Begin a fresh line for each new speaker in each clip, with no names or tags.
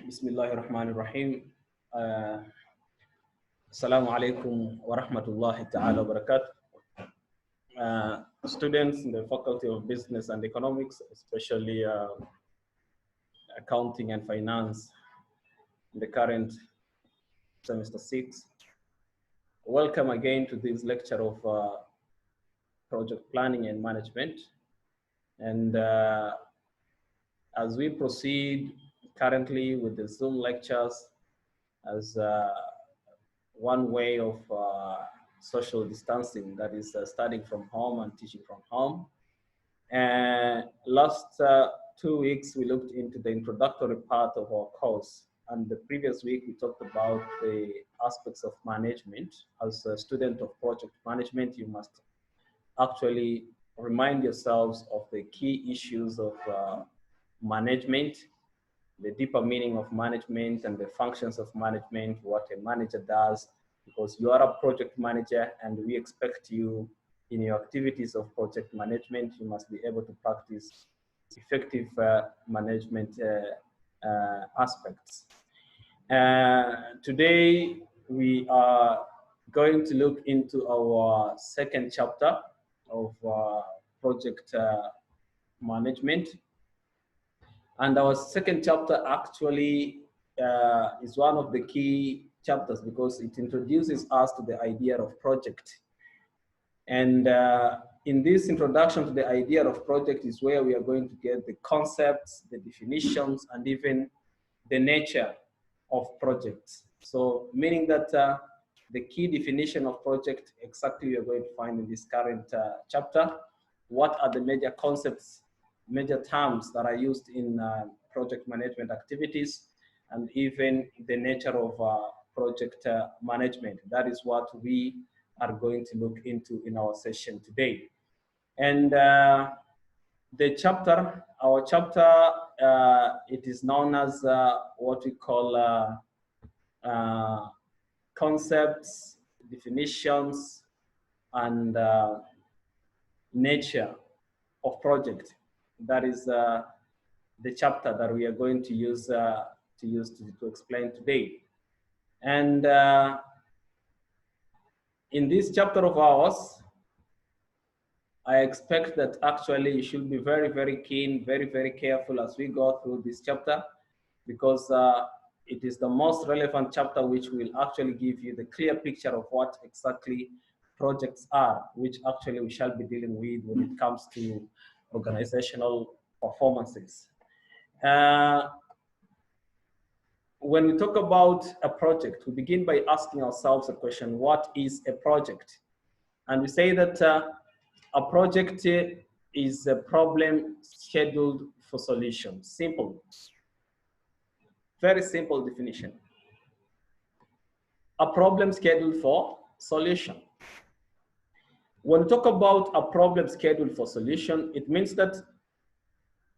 Bismillahirrahmanirrahim. Assalamu alaikum wa rahmatullahi ta'ala wa barakatuh. Students in the Faculty of Business and Economics, especially accounting and finance in the current semester 6. Welcome again to this lecture of project planning and management. And as we proceed currently with the Zoom lectures as one way of social distancing, that is studying from home and teaching from home. And last 2 weeks, we looked into the introductory part of our course. And the previous week, we talked about the aspects of management. As a student of project management, you must actually remind yourselves of the key issues of management, the deeper meaning of management and the functions of management, what a manager does, because you are a project manager and we expect you in your activities of project management, you must be able to practice effective management aspects. Today, we are going to look into our second chapter of project management. And our second chapter actually is one of the key chapters because it introduces us to the idea of project. And in this introduction to the idea of project is where we are going to get the concepts, the definitions, and even the nature of projects. So meaning that the key definition of project exactly we are going to find in this current chapter. What are the major concepts, major terms that are used in project management activities, and even the nature of project management. That is what we are going to look into in our session today. And the chapter, our chapter, it is known as what we call concepts, definitions, and nature of project. That is the chapter that we are going to use to explain today. And in this chapter of ours, I expect that actually you should be very, very keen, very, very careful as we go through this chapter, because it is the most relevant chapter which will actually give you the clear picture of what exactly projects are, which actually we shall be dealing with when it comes to organizational performances. When we talk about a project, we begin by asking ourselves a question: what is a project? And we say that a project is a problem scheduled for solution. Simple. Very simple definition. A problem scheduled for solution. When we talk about a problem scheduled for solution, it means that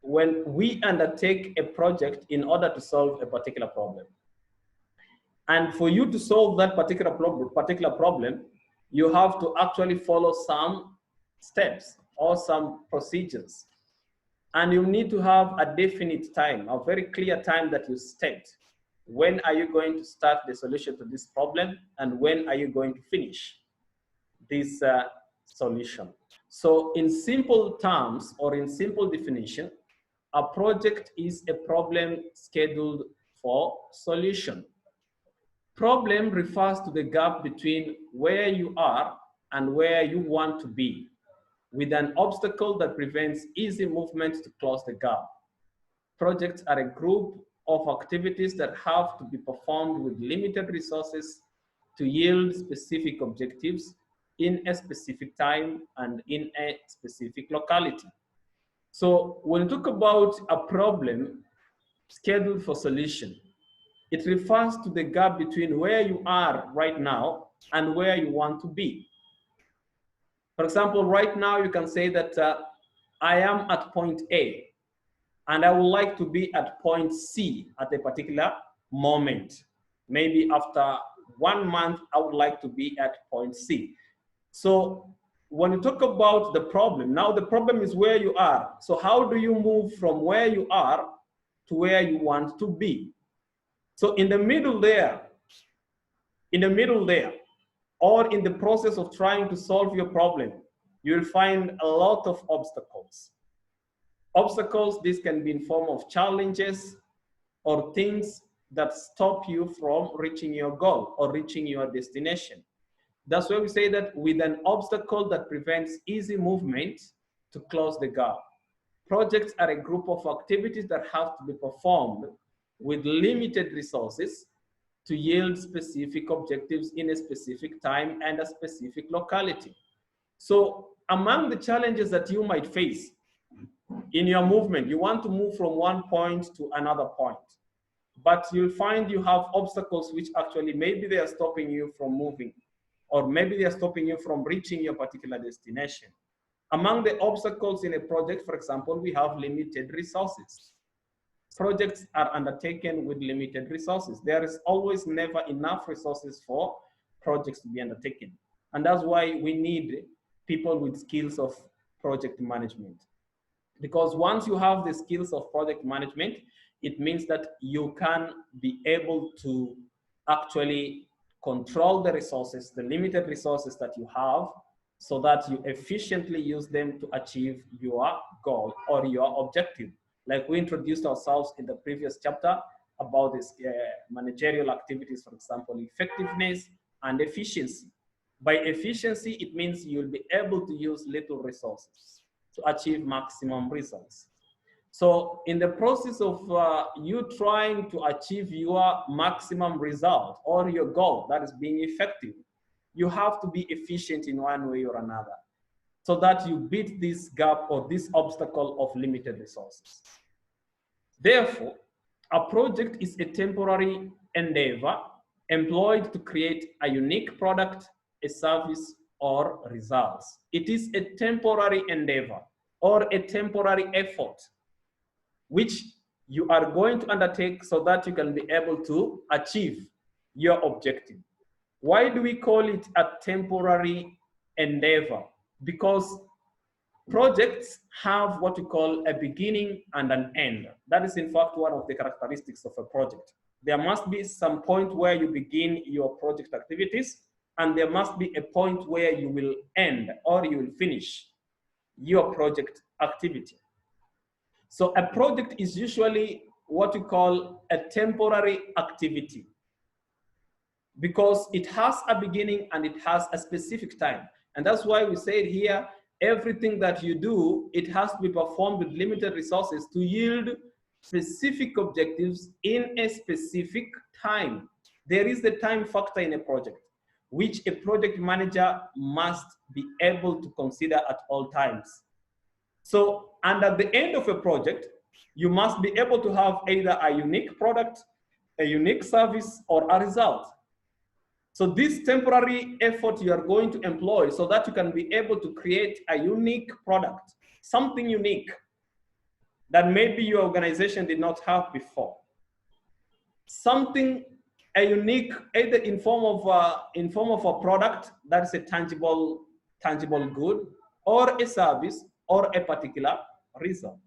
when we undertake a project in order to solve a particular problem, and for you to solve that particular problem, you have to actually follow some steps or some procedures. And you need to have a definite time, a very clear time that you state. When are you going to start the solution to this problem, and when are you going to finish this solution? So in simple terms, or in simple definition, a project is a problem scheduled for solution. Problem refers to the gap between where you are and where you want to be, with an obstacle that prevents easy movement to close the gap. Projects are a group of activities that have to be performed with limited resources to yield specific objectives in a specific time and in a specific locality. So when we talk about a problem scheduled for solution, it refers to the gap between where you are right now and where you want to be. For example, right now you can say that I am at point A and I would like to be at point C at a particular moment. Maybe after 1 month, I would like to be at point C. So when you talk about the problem, now the problem is where you are. So how do you move from where you are to where you want to be? So in the middle there, or in the process of trying to solve your problem, you'll find a lot of obstacles. Obstacles, this can be in form of challenges or things that stop you from reaching your goal or reaching your destination. That's why we say that with an obstacle that prevents easy movement to close the gap. Projects are a group of activities that have to be performed with limited resources to yield specific objectives in a specific time and a specific locality. So among the challenges that you might face in your movement, you want to move from one point to another point, but you'll find you have obstacles which actually maybe they are stopping you from moving, or maybe they are stopping you from reaching your particular destination. Among the obstacles in a project, for example, we have limited resources. Projects are undertaken with limited resources. There is always never enough resources for projects to be undertaken. And that's why we need people with skills of project management. Because once you have the skills of project management, it means that you can be able to actually control the resources, the limited resources that you have, so that you efficiently use them to achieve your goal or your objective. Like we introduced ourselves in the previous chapter about this managerial activities, for example, effectiveness and efficiency. By efficiency, it means you'll be able to use little resources to achieve maximum results. So in the process of you trying to achieve your maximum result or your goal, that is being effective, you have to be efficient in one way or another so that you beat this gap or this obstacle of limited resources. Therefore, a project is a temporary endeavor employed to create a unique product, a service, or results. It is a temporary endeavor or a temporary effort which you are going to undertake so that you can be able to achieve your objective. Why do we call it a temporary endeavor? Because projects have what we call a beginning and an end. That is in fact one of the characteristics of a project. There must be some point where you begin your project activities, and there must be a point where you will end or you will finish your project activity. So a project is usually what we call a temporary activity because it has a beginning and it has a specific time. And that's why we say here, everything that you do, it has to be performed with limited resources to yield specific objectives in a specific time. There is the time factor in a project, which a project manager must be able to consider at all times. So, and at the end of a project, you must be able to have either a unique product, a unique service, or a result. So this temporary effort you are going to employ so that you can be able to create a unique product, something unique that maybe your organization did not have before. Something, a unique, either in form of a product that is a tangible good, or a service, or a particular result.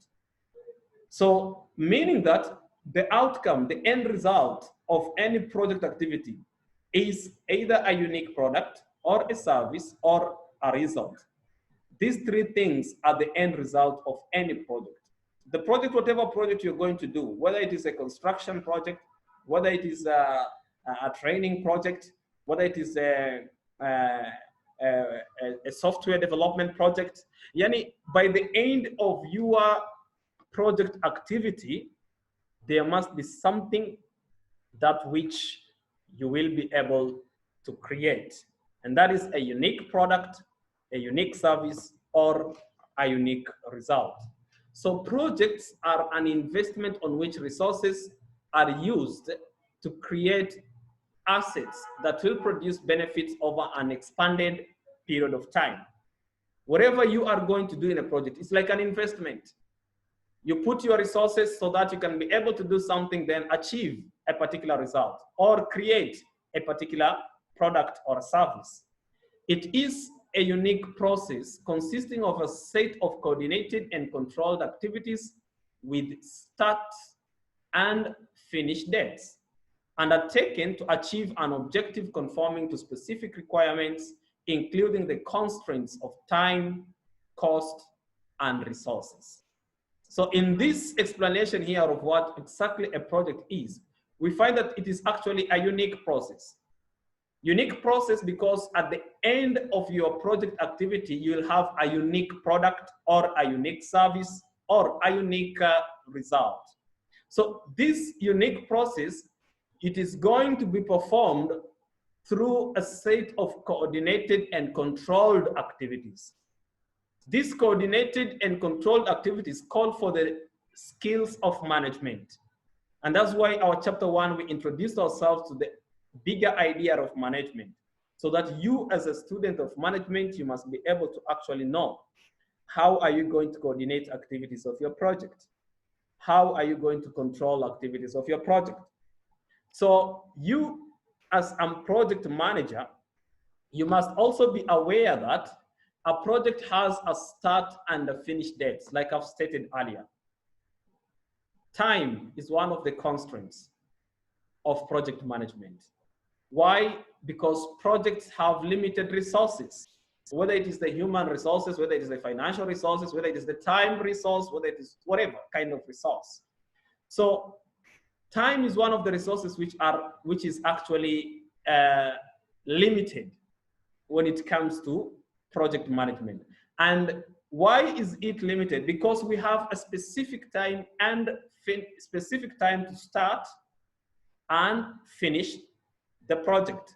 So meaning that the outcome, the end result of any project activity is either a unique product or a service or a result. These three things are the end result of any project. The project, whatever project you're going to do, whether it is a construction project, whether it is a training project, whether it is a software development project, yani by the end of your project activity, there must be something that which you will be able to create. And that is a unique product, a unique service, or a unique result. So projects are an investment on which resources are used to create assets that will produce benefits over an expanded period of time. Whatever you are going to do in a project, it's like an investment. You put your resources so that you can be able to do something, then achieve a particular result or create a particular product or service. It is a unique process consisting of a set of coordinated and controlled activities with start and finish dates. undertaken to achieve an objective conforming to specific requirements, including the constraints of time, cost, and resources. So in this explanation here of what exactly a project is, we find that it is actually a unique process. Unique process because at the end of your project activity, you'll have a unique product or a unique service or a unique result. So this unique process, it is going to be performed through a set of coordinated and controlled activities. These coordinated and controlled activities call for the skills of management. And that's why our chapter 1, we introduced ourselves to the bigger idea of management, so that you as a student of management, you must be able to actually know how are you going to coordinate activities of your project? How are you going to control activities of your project? So you as a project manager, you must also be aware that a project has a start and a finish dates, like I've stated earlier. Time is one of the constraints of project management. Why? Because projects have limited resources, whether it is the human resources, whether it is the financial resources, whether it is the time resource, whether it is whatever kind of resource. So time is one of the resources which is actually limited when it comes to project management. And why is it limited? Because we have a specific time and specific time to start and finish the project.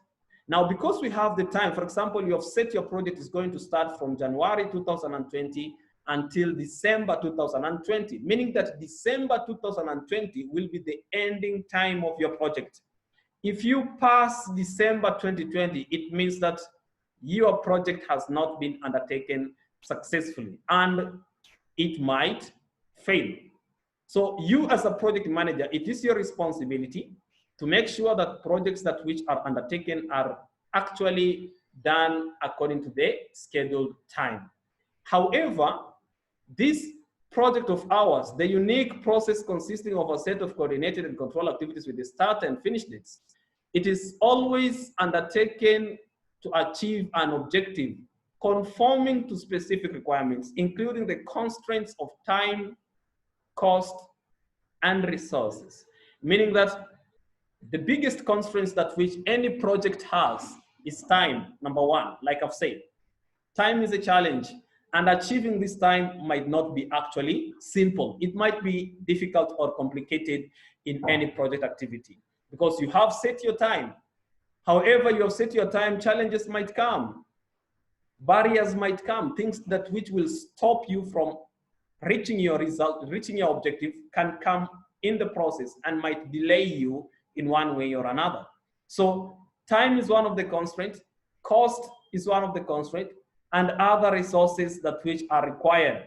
Now, because we have the time, for example, you have set your project is going to start from January 2020 until December 2020, meaning that December 2020 will be the ending time of your project. If you pass December 2020, it means that your project has not been undertaken successfully and it might fail. So you as a project manager, it is your responsibility to make sure that projects that which are undertaken are actually done according to the scheduled time. However, this project of ours, the unique process consisting of a set of coordinated and control activities with the start and finish dates, it is always undertaken to achieve an objective conforming to specific requirements, including the constraints of time, cost, and resources. Meaning that the biggest constraints that which any project has is time, number one, like I've said. Time is a challenge, and achieving this time might not be actually simple. It might be difficult or complicated in any project activity because you have set your time. However, you have set your time, challenges might come, barriers might come, things that which will stop you from reaching your result, reaching your objective can come in the process and might delay you in one way or another. So time is one of the constraints, cost is one of the constraints, and other resources that which are required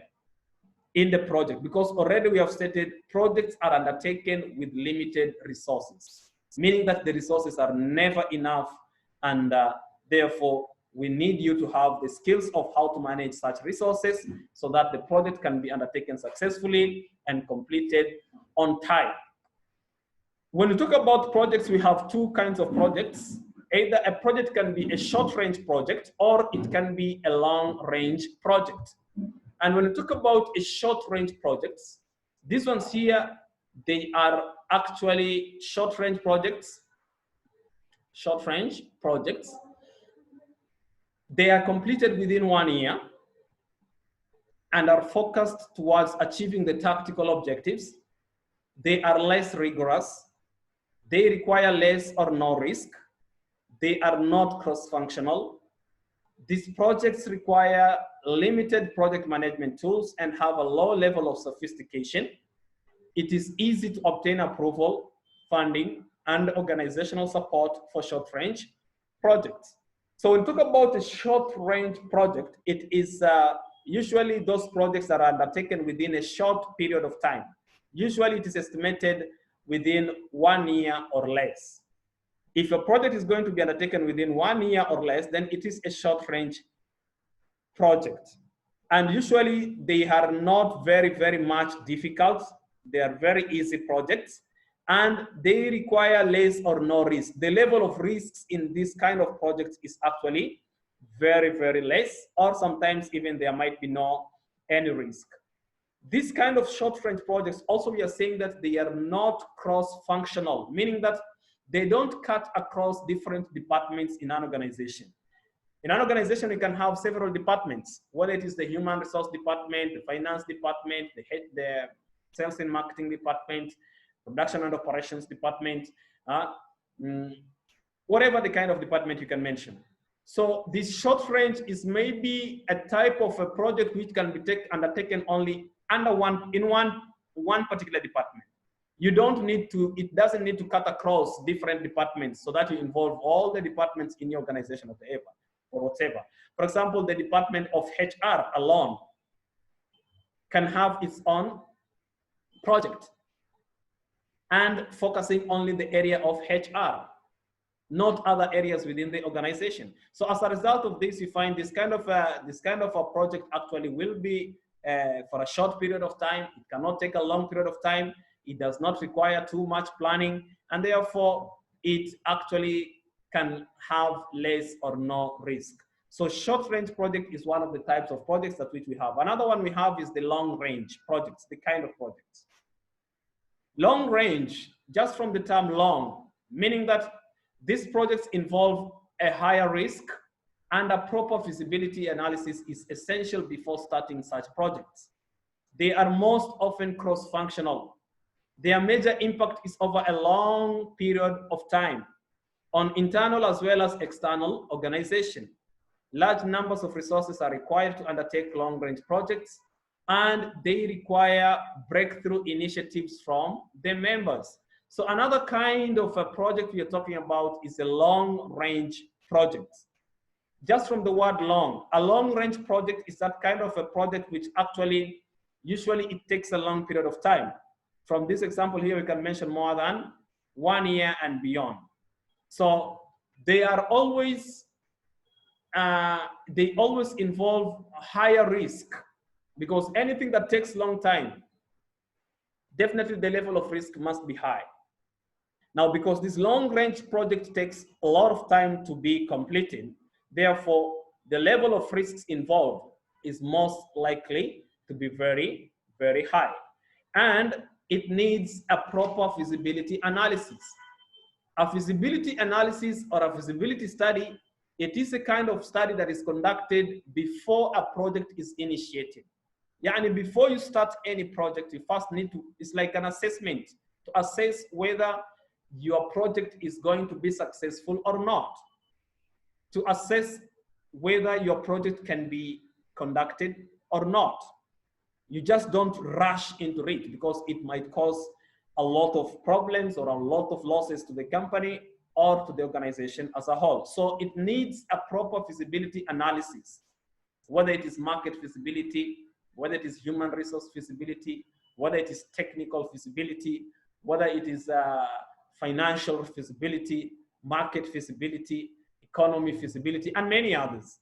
in the project, because already we have stated projects are undertaken with limited resources, meaning that the resources are never enough, and therefore we need you to have the skills of how to manage such resources so that the project can be undertaken successfully and completed on time. When we talk about projects, we have two kinds of projects. Either a project can be a short-range project or it can be a long-range project. And when we talk about a short-range projects, these ones here, they are actually short-range projects. Short-range projects. They are completed within 1 year and are focused towards achieving the tactical objectives. They are less rigorous. They require less or no risk. They are not cross-functional. These projects require limited project management tools and have a low level of sophistication. It is easy to obtain approval, funding, and organizational support for short-range projects. So when we talk about a short-range project, it is usually those projects that are undertaken within a short period of time. Usually it is estimated within 1 year or less. If a project is going to be undertaken within 1 year or less, then it is a short-range project. And usually they are not very much difficult. They are very easy projects. and they require less or no risk. The level of risks in this kind of projects is actually very, very less, or sometimes even there might be no any risk. This kind of short-range projects, also we are saying that they are not cross-functional, meaning that they don't cut across different departments in an organization. In an organization, you can have several departments, whether it is the human resource department, the finance department, the sales and marketing department, production and operations department, whatever the kind of department you can mention. So this short range is maybe a type of a project which can be undertaken only under one particular department. You don't need to, it doesn't need to cut across different departments so that you involve all the departments in your organization or whatever. For example, the department of HR alone can have its own project and focusing only the area of HR, not other areas within the organization. So as a result of this, you find this kind of a project actually will be for a short period of time. It cannot take a long period of time. It does not require too much planning, and therefore it actually can have less or no risk. So short range project is one of the types of projects that which we have. Another one we have is the long range projects, the kind of projects. Long range, just from the term long, meaning that these projects involve a higher risk, and a proper feasibility analysis is essential before starting such projects. They are most often cross-functional. Their major impact is over a long period of time on internal as well as external organization. Large numbers of resources are required to undertake long-range projects, and they require breakthrough initiatives from the members. So another kind of a project we are talking about is a long-range project. Just from the word long, a long-range project is that kind of a project which actually, usually it takes a long period of time. From this example here, we can mention more than 1 year and beyond. So they are always, they always involve higher risk, because anything that takes long time, definitely the level of risk must be high. Now, because this long-range project takes a lot of time to be completed, therefore, the level of risks involved is most likely to be very, very high. And it needs a proper feasibility analysis. A feasibility analysis or a feasibility study, it is a kind of study that is conducted before a project is initiated. Yeah, and before you start any project, you first need to, it's like an assessment to assess whether your project is going to be successful or not, to assess whether your project can be conducted or not. You just don't rush into it, because it might cause a lot of problems or a lot of losses to the company or to the organization as a whole. So it needs a proper feasibility analysis, whether it is market feasibility, whether it is human resource feasibility, whether it is technical feasibility, whether it is financial feasibility, market feasibility, economy feasibility, and many others.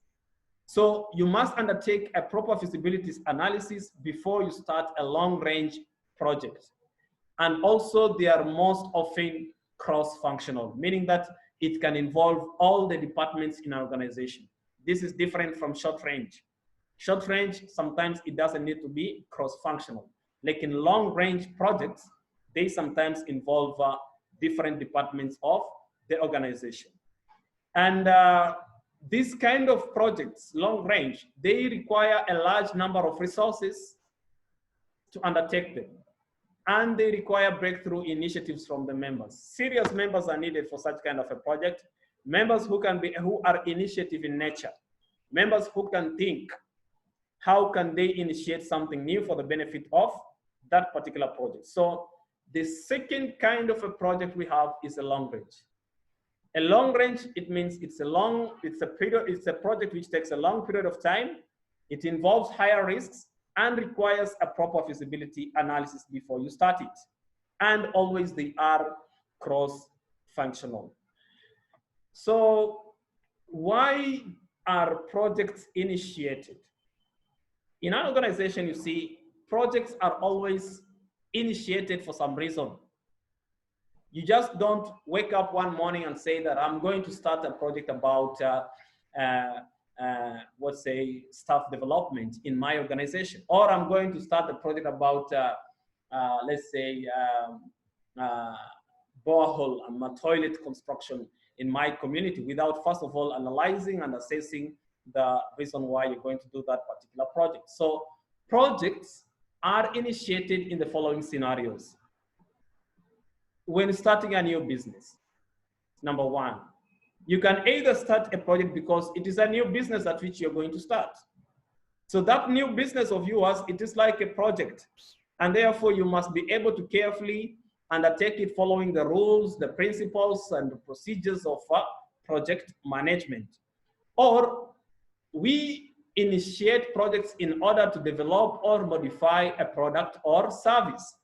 So you must undertake a proper feasibility analysis before you start a long-range project. And also they are most often cross-functional, meaning that it can involve all the departments in an organization. This is different from short-range. Short-range, sometimes it doesn't need to be cross-functional. Like in long-range projects, they sometimes involve different departments of the organization. And these kind of projects, long range, they require a large number of resources to undertake them. And they require breakthrough initiatives from the members. Serious members are needed for such kind of a project. Members who are initiative in nature. Members who can think, how can they initiate something new for the benefit of that particular project? So the second kind of a project we have is a long range. A long range, it means it's a project which takes a long period of time. It involves higher risks and requires a proper feasibility analysis before you start it. And always they are cross-functional. So why are projects initiated? In an organization, you see, projects are always initiated for some reason. You just don't wake up one morning and say that I'm going to start a project about, let's say, staff development in my organization, or I'm going to start a project about, let's say, borehole and toilet construction in my community without first of all analyzing and assessing the reason why you're going to do that particular project. So projects are initiated in the following scenarios. When starting a new business, number one, you can either start a project because it is a new business at which you're going to start. So that new business of yours, it is like a project. And therefore you must be able to carefully undertake it following the rules, the principles, and the procedures of project management. Or we initiate projects in order to develop or modify a product or service.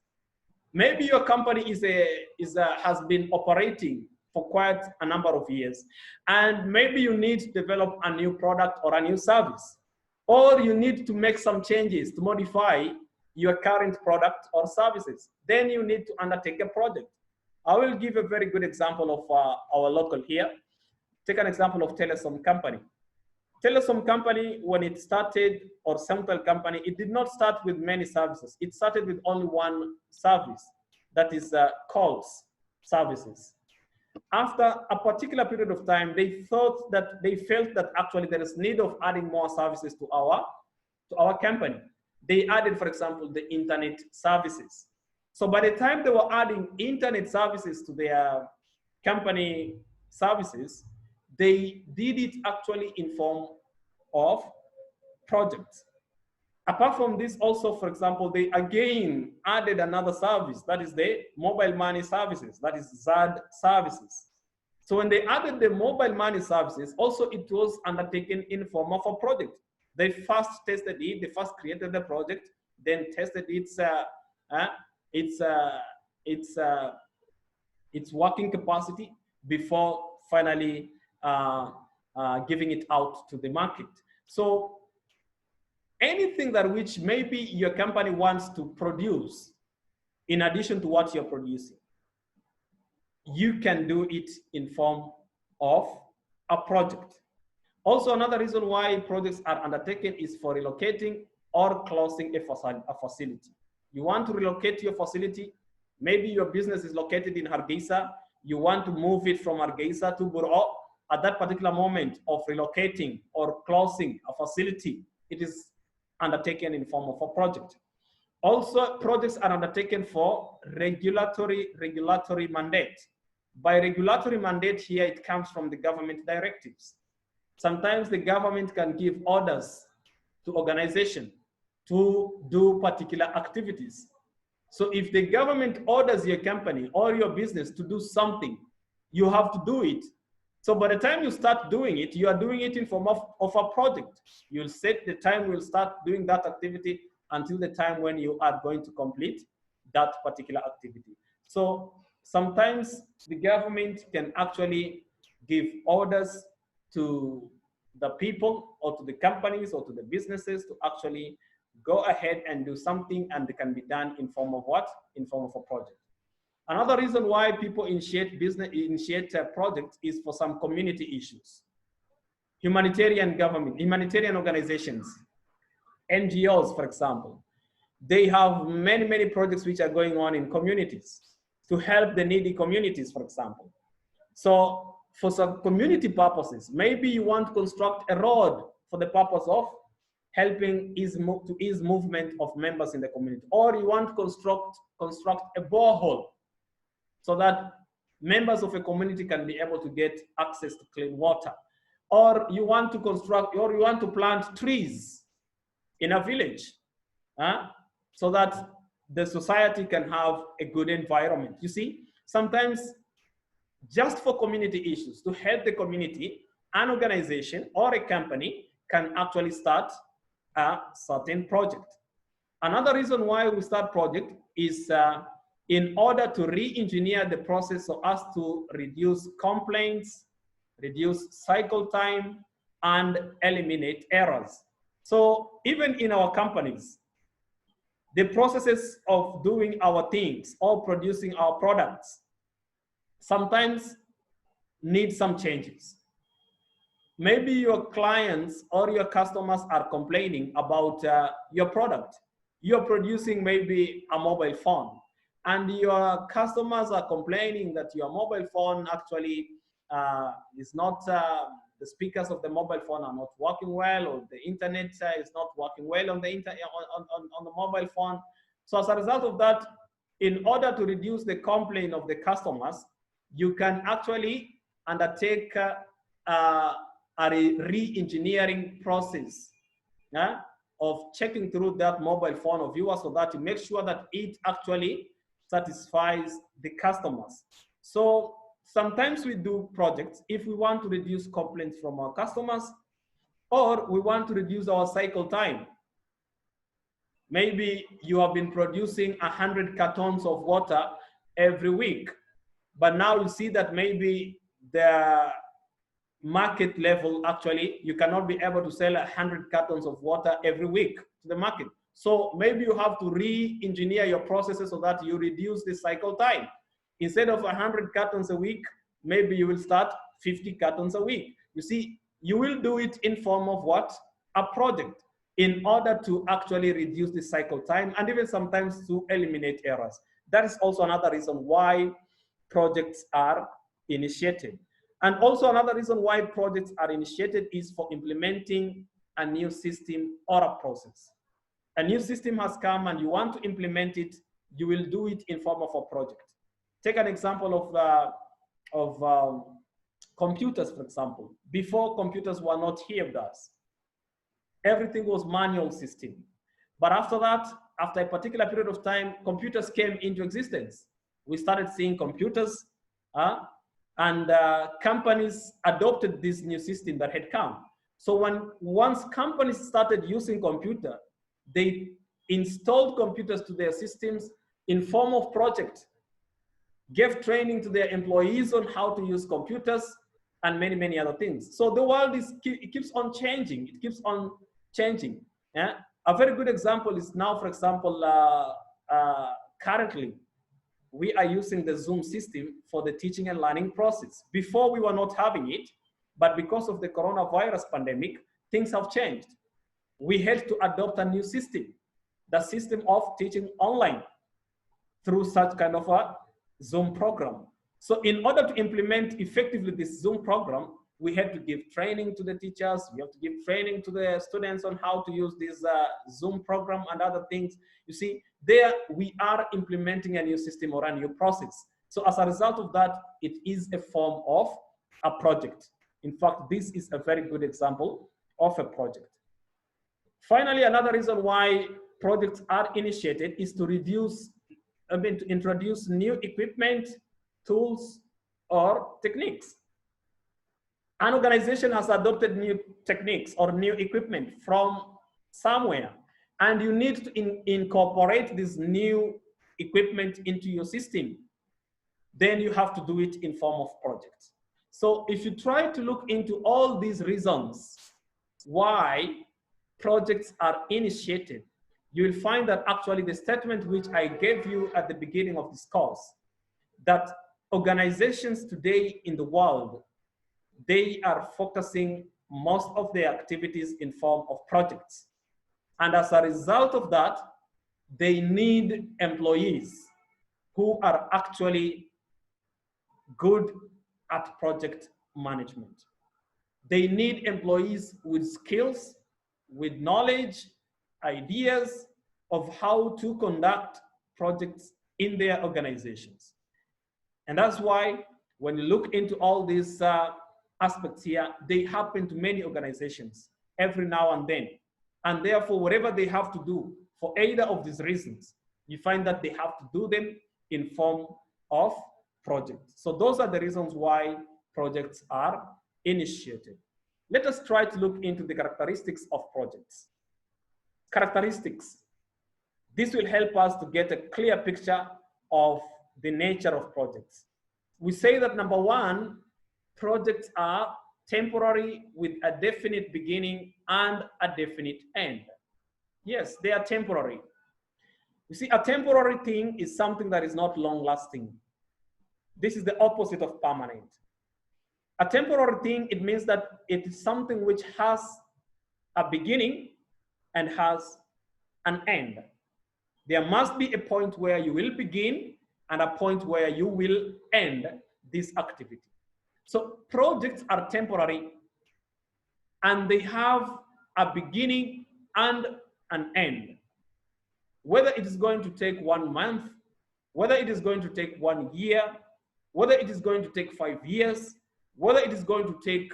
Maybe your company has been operating for quite a number of years, and maybe you need to develop a new product or a new service, or you need to make some changes to modify your current product or services. Then you need to undertake a project. I will give a very good example of our local here. Take an example of Telesom company. Telesom company, when it started, or Central company, it did not start with many services. It started with only one service, that is calls services. After a particular period of time, they felt that actually there is need of adding more services to our company. They added, for example, the internet services. So by the time they were adding internet services to their company services, they did it actually in form of projects. Apart from this, also, for example, they again added another service, that is the mobile money services, that is ZAD services. So when they added the mobile money services, also it was undertaken in form of a project. They first tested it, they first created the project, then tested its working capacity before finally giving it out to the market. So anything that which maybe your company wants to produce in addition to what you're producing, you can do it in form of a project. Also, another reason why projects are undertaken is for relocating or closing a facility. You want to relocate your facility, maybe your business is located in Hargeisa, you want to move it from Hargeisa to Buro. At that particular moment of relocating or closing a facility, it is undertaken in form of a project. Also, projects are undertaken for regulatory mandate. By regulatory mandate here, it comes from the government directives. Sometimes the government can give orders to organization to do particular activities. So if the government orders your company or your business to do something, you have to do it. So by the time you start doing it, you are doing it in form of a project. You'll set the time we'll start doing that activity until the time when you are going to complete that particular activity. So sometimes the government can actually give orders to the people or to the companies or to the businesses to actually go ahead and do something, and it can be done in form of what? In form of a project. Another reason why people initiate projects is for some community issues. Humanitarian organizations, NGOs, for example, they have many projects which are going on in communities to help the needy communities, for example. So for some community purposes, maybe you want to construct a road for the purpose of helping ease movement of members in the community, or you want to construct a borehole so that members of a community can be able to get access to clean water, or you want to plant trees in a village, so that the society can have a good environment. You see, sometimes just for community issues, to help the community, an organization or a company can actually start a certain project. Another reason why we start project is in order to re-engineer the process so as to reduce complaints, reduce cycle time, and eliminate errors. So even in our companies, the processes of doing our things or producing our products, sometimes need some changes. Maybe your clients or your customers are complaining about your product. You're producing maybe a mobile phone, and your customers are complaining that your mobile phone actually is not, the speakers of the mobile phone are not working well, or the internet is not working well on the on the mobile phone. So as a result of that, in order to reduce the complaint of the customers, you can actually undertake uh, a re-engineering process, yeah, of checking through that mobile phone of yours, so that you make sure that it actually satisfies the customers. So sometimes we do projects if we want to reduce complaints from our customers, or we want to reduce our cycle time. Maybe you have been producing 100 cartons of water every week, but now you see that maybe the market level, actually, you cannot be able to sell 100 cartons of water every week to the market. So maybe you have to re-engineer your processes so that you reduce the cycle time. Instead of 100 cartons a week, maybe you will start 50 cartons a week. You see, you will do it in form of what? A project, in order to actually reduce the cycle time, and even sometimes to eliminate errors. That is also another reason why projects are initiated. And also another reason why projects are initiated is for implementing a new system or a process. A new system has come and you want to implement it, you will do it in form of a project. Take an example of computers, for example. Before, computers were not here with us. Everything was manual system. But after that, after a particular period of time, computers came into existence. We started seeing computers, and companies adopted this new system that had come. So once companies started using computer, they installed computers to their systems in form of project, gave training to their employees on how to use computers, and many, many other things. So the world it keeps on changing. It keeps on changing. Yeah? A very good example is now, for example, currently, we are using the Zoom system for the teaching and learning process. Before, we were not having it, but because of the coronavirus pandemic, things have changed. We had to adopt a new system, the system of teaching online through such kind of a Zoom program. So in order to implement effectively this Zoom program, we had to give training to the teachers. We have to give training to the students on how to use this Zoom program and other things. You see, there we are implementing a new system or a new process. So as a result of that, it is a form of a project. In fact, this is a very good example of a project. Finally, another reason why projects are initiated is to to introduce new equipment, tools, or techniques. An organization has adopted new techniques or new equipment from somewhere, and you need to incorporate this new equipment into your system. Then you have to do it in form of projects. So if you try to look into all these reasons why projects are initiated, you will find that actually the statement which I gave you at the beginning of this course, that organizations today in the world, they are focusing most of their activities in form of projects. And as a result of that, they need employees who are actually good at project management. They need employees with skills, with knowledge, ideas of how to conduct projects in their organizations. And that's why when you look into all these aspects here, they happen to many organizations every now and then. And therefore, whatever they have to do for either of these reasons, you find that they have to do them in form of projects. So those are the reasons why projects are initiated. Let us try to look into the characteristics of projects. Characteristics. This will help us to get a clear picture of the nature of projects. We say that number one, projects are temporary with a definite beginning and a definite end. Yes, they are temporary. You see, a temporary thing is something that is not long lasting. This is the opposite of permanent. A temporary thing, it means that it is something which has a beginning and has an end. There must be a point where you will begin and a point where you will end this activity. So projects are temporary and they have a beginning and an end. Whether it is going to take 1 month, whether it is going to take 1 year, whether it is going to take 5 years, whether it is going to take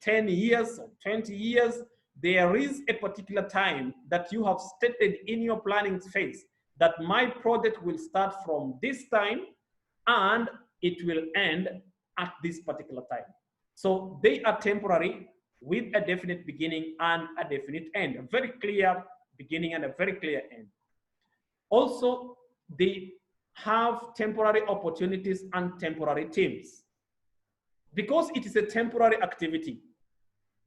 10 years or 20 years, there is a particular time that you have stated in your planning phase that my project will start from this time and it will end at this particular time. So they are temporary with a definite beginning and a definite end, a very clear beginning and a very clear end. Also, they have temporary opportunities and temporary teams. Because it is a temporary activity,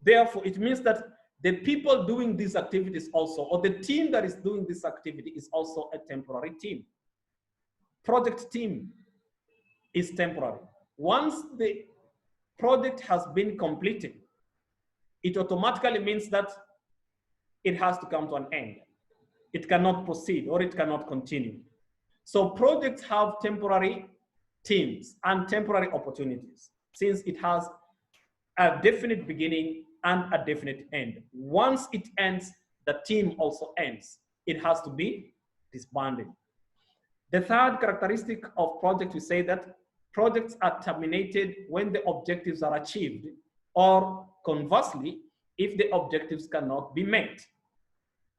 therefore, it means that the people doing these activities also, or the team that is doing this activity is also a temporary team. Project team is temporary. Once the project has been completed, it automatically means that it has to come to an end. It cannot proceed or it cannot continue. So projects have temporary teams and temporary opportunities since it has a definite beginning and a definite end. Once it ends, the team also ends. It has to be disbanded. The third characteristic of projects, we say that projects are terminated when the objectives are achieved, or conversely, if the objectives cannot be met.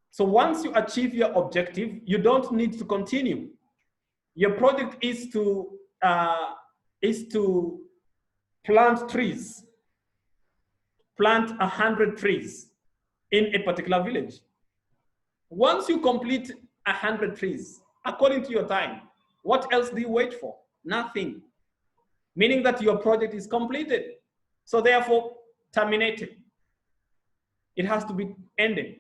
So once you achieve your objective, you don't need to continue. Your project is to plant trees, plant 100 trees in a particular village. Once you complete 100 trees, according to your time, what else do you wait for? Nothing. Meaning that your project is completed. So therefore, terminated. It has to be ended.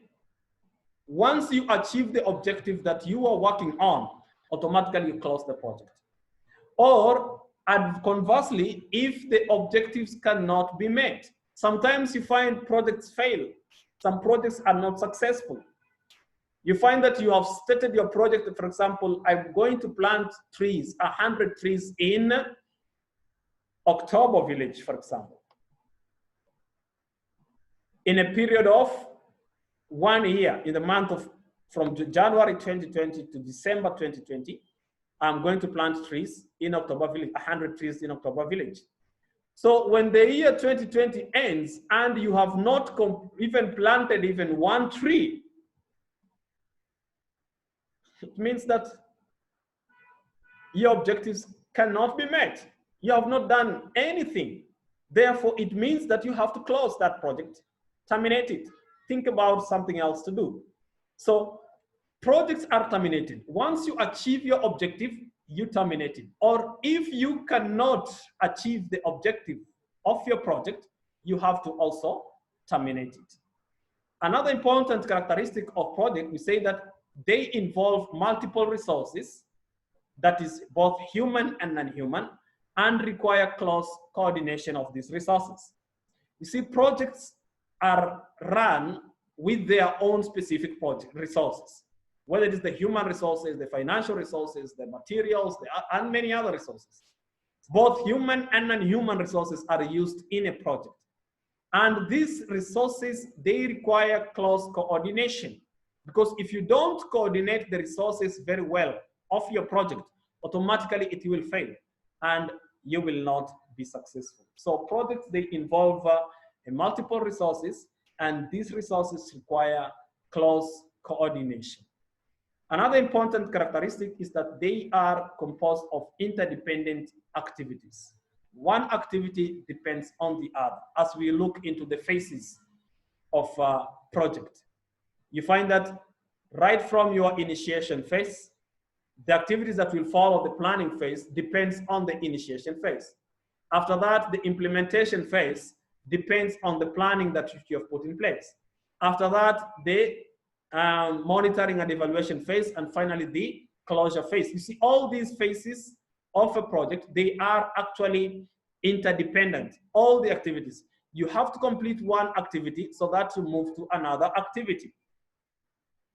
Once you achieve the objective that you are working on, automatically you close the project. Or, and conversely, if the objectives cannot be met, sometimes you find projects fail. Some projects are not successful. You find that you have stated your project, for example, I'm going to plant trees, 100 trees in October village, for example. In a period of 1 year, in the month of, from January 2020 to December 2020, I'm going to plant trees in October village, 100 trees in October village. So when the year 2020 ends and you have not even planted even 1 tree, it means that your objectives cannot be met. You have not done anything. Therefore, it means that you have to close that project, terminate it, think about something else to do. So projects are terminated. Once you achieve your objective, you terminate it. Or if you cannot achieve the objective of your project, you have to also terminate it. Another important characteristic of project, we say that they involve multiple resources, that is both human and non-human, and require close coordination of these resources. You see, projects are run with their own specific project resources, whether it is the human resources, the financial resources, the materials, and many other resources. Both human and non-human resources are used in a project. And these resources, they require close coordination, because if you don't coordinate the resources very well of your project, automatically it will fail and you will not be successful. So projects, they involve multiple resources, and these resources require close coordination. Another important characteristic is that they are composed of interdependent activities. One activity depends on the other. As we look into the phases of a project, you find that right from your initiation phase, the activities that will follow the planning phase depends on the initiation phase. After that, the implementation phase depends on the planning that you have put in place. After that, the monitoring and evaluation phase, and finally the closure phase. You see, all these phases of a project, they are actually interdependent. All the activities. You have to complete one activity so that you move to another activity.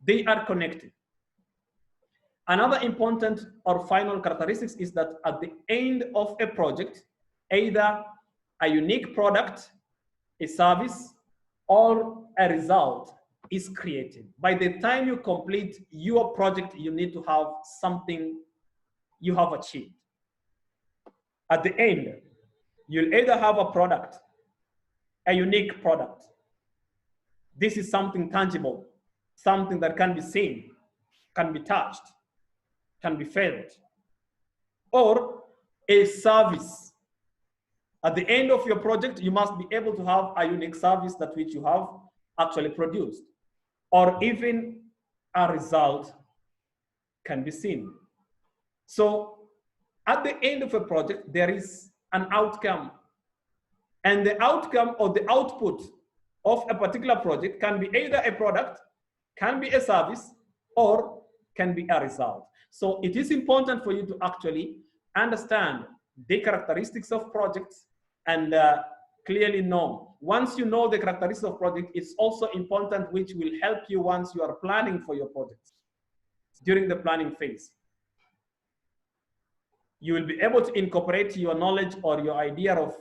They are connected. Another important or final characteristics is that at the end of a project, either a unique product, a service, or a result is created. By the time you complete your project, you need to have something you have achieved. At the end, you'll either have a product, a unique product. This is something tangible, something that can be seen, can be touched, can be felt, or a service. At the end of your project, you must be able to have a unique service that which you have actually produced, or even a result can be seen. So at the end of a project, there is an outcome, and the outcome or the output of a particular project can be either a product, can be a service, or can be a result. So it is important for you to actually understand the characteristics of projects and clearly know. Once you know the characteristics of project, it's also important, which will help you once you are planning for your projects. During the planning phase, you will be able to incorporate your knowledge or your idea of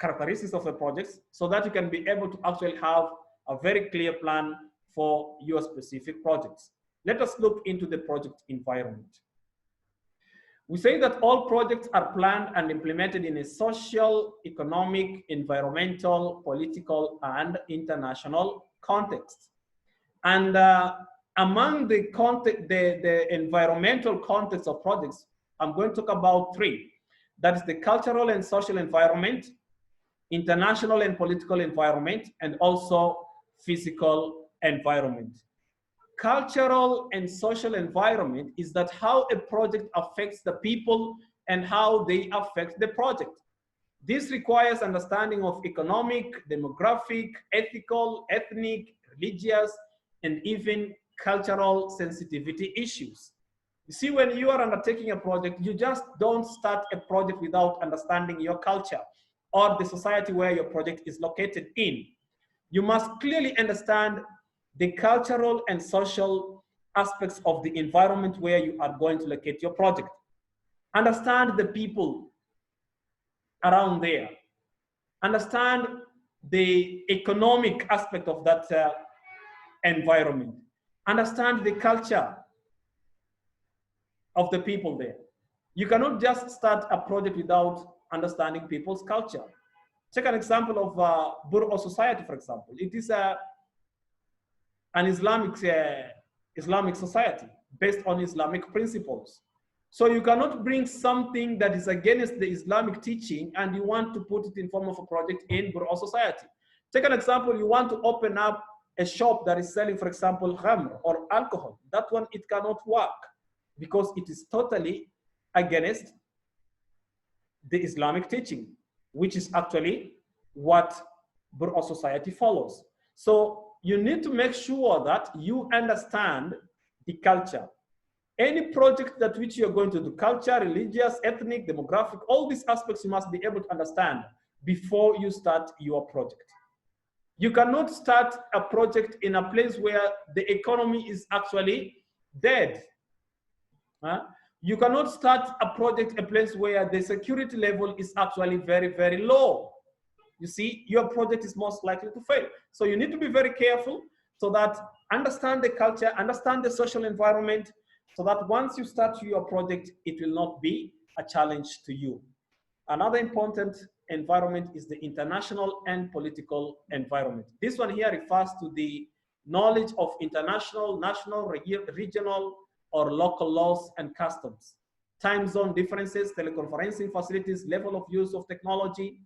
characteristics of the projects so that you can be able to actually have a very clear plan for your specific projects. Let us look into the project environment. We say that all projects are planned and implemented in a social, economic, environmental, political, and international context. And among the environmental context of projects, I'm going to talk about three. That is the cultural and social environment, international and political environment, and also physical environment. Cultural and social environment is that how a project affects the people and how they affect the project. This requires understanding of economic, demographic, ethical, ethnic, religious, and even cultural sensitivity issues. You see, when you are undertaking a project, you just don't start a project without understanding your culture or the society where your project is located in. You must clearly understand the cultural and social aspects of the environment where you are going to locate your project. Understand the people around there. Understand the economic aspect of that environment. Understand the culture of the people there. You cannot just start a project without understanding people's culture. Take an example of Burro society, for example. It is an Islamic society based on Islamic principles. So you cannot bring something that is against the Islamic teaching and you want to put it in form of a project in Burro society. Take an example, you want to open up a shop that is selling, for example, khamr or alcohol. That one, it cannot work because it is totally against the Islamic teaching, which is actually what Burro society follows. So you need to make sure that you understand the culture. Any project that which you're going to do, culture, religious, ethnic, demographic, all these aspects you must be able to understand before you start your project. You cannot start a project in a place where the economy is actually dead. You cannot start a project in a place where the security level is actually very, very low. You see, your project is most likely to fail. So you need to be very careful so that understand the culture, understand the social environment, so that once you start your project, it will not be a challenge to you. Another important environment is the international and political environment. This one here refers to the knowledge of international, national, regional, or local laws and customs, time zone differences, teleconferencing facilities, level of use of technology,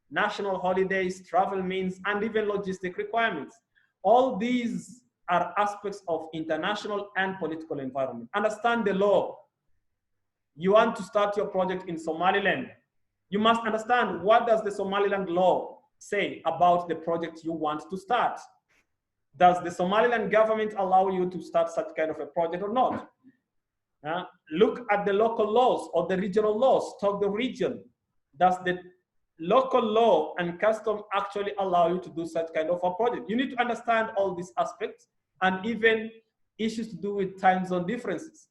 national holidays, travel means, and even logistic requirements. All these are aspects of international and political environment. Understand the law. You want to start your project in Somaliland. You must understand, what does the Somaliland law say about the project you want to start? Does the Somaliland government allow you to start such kind of a project or not? Look at the local laws or the regional laws. Talk the region. Does the local law and custom actually allow you to do such kind of a project? You need to understand all these aspects and even issues to do with time zone differences.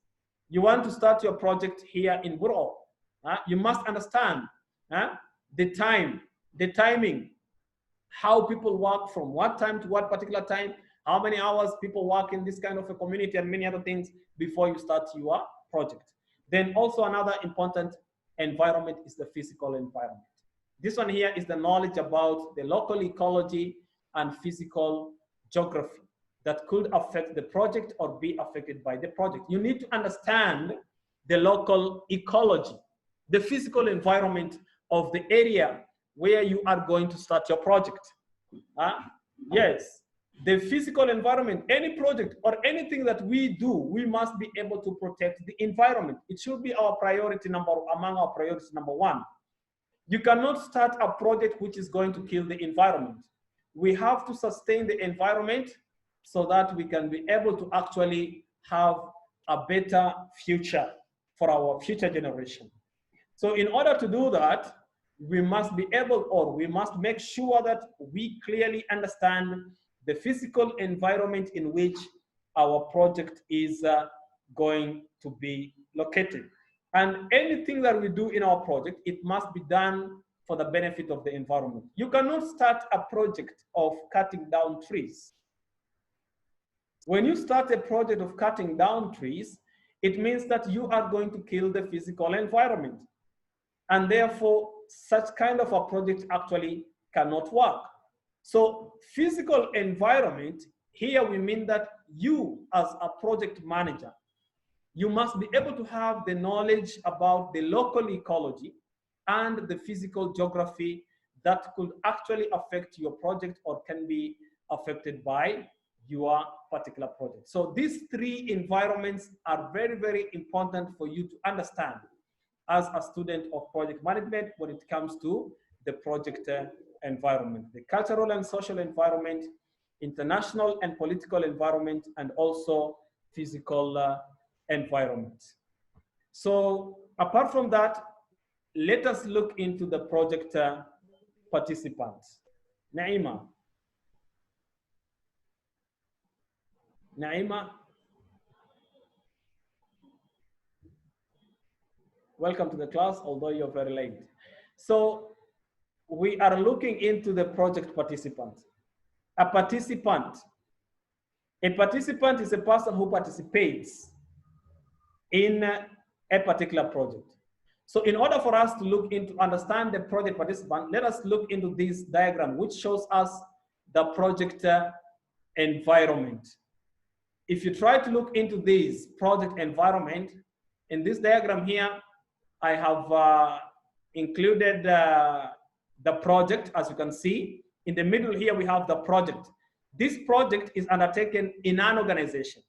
You want to start your project here in Buro. You must understand the timing, how people work from what time to what particular time, how many hours people work in this kind of a community, and many other things before you start your project. Then also another important environment is the physical environment. This one here is the knowledge about the local ecology and physical geography that could affect the project or be affected by the project. You need to understand the local ecology, the physical environment of the area where you are going to start your project. Yes, the physical environment, any project or anything that we do, we must be able to protect the environment. It should be our priority among our priorities number one. You cannot start a project which is going to kill the environment. We have to sustain the environment so that we can be able to actually have a better future for our future generation. So in order to do that, we must be able, or we must make sure that we clearly understand the physical environment in which our project is going to be located. And anything that we do in our project, it must be done for the benefit of the environment. You cannot start a project of cutting down trees. When you start a project of cutting down trees, it means that you are going to kill the physical environment. And therefore, such kind of a project actually cannot work. So physical environment, here we mean that you as a project manager, you must be able to have the knowledge about the local ecology and the physical geography that could actually affect your project or can be affected by your particular project. So these three environments are very, very important for you to understand as a student of project management when it comes to the project environment, the cultural and social environment, international and political environment, and also physical environment. So apart from that, let us look into the project participants. Naima. Welcome to the class, although you're very late. So we are looking into the project participants. A participant is a person who participates in a particular project. So in order for us to look into, understand the project participant, let us look into this diagram, which shows us the project environment. If you try to look into this project environment, in this diagram here, I have included the project, as you can see. In the middle here, we have the project. This project is undertaken in an organization.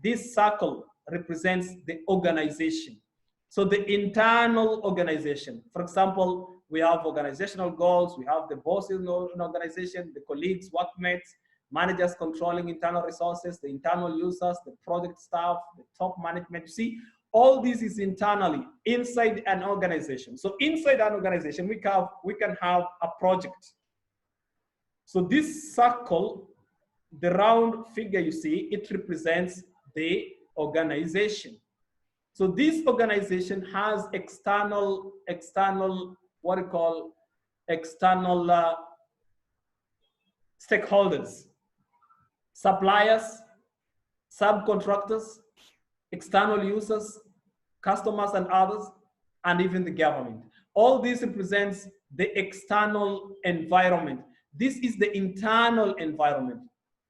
This circle represents the organization. So the internal organization. For example, we have organizational goals, we have the bosses in an organization, the colleagues, workmates, managers controlling internal resources, the internal users, the project staff, the top management. You see, all this is internally inside an organization. So inside an organization, we can have a project. So this circle, the round figure you see, it represents the organization. So this organization has external, what we call external stakeholders, suppliers, subcontractors, external users, customers and others, and even the government. All this represents the external environment. This is the internal environment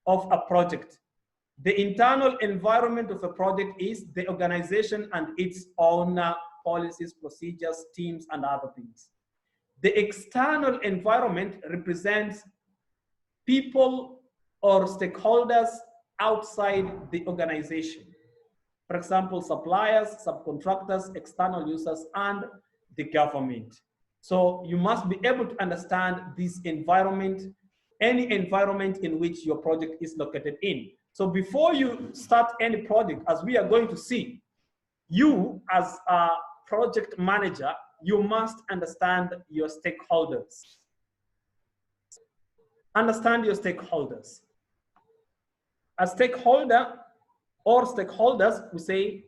of a project. The internal environment of a project is the organization and its own policies, procedures, teams, and other things. The external environment represents people or stakeholders outside the organization. For example, suppliers, subcontractors, external users, and the government. So you must be able to understand this environment, any environment in which your project is located in. So before you start any project, as we are going to see, You as a project manager, you must understand your stakeholders. Understand your stakeholders. A stakeholder or stakeholders, we say,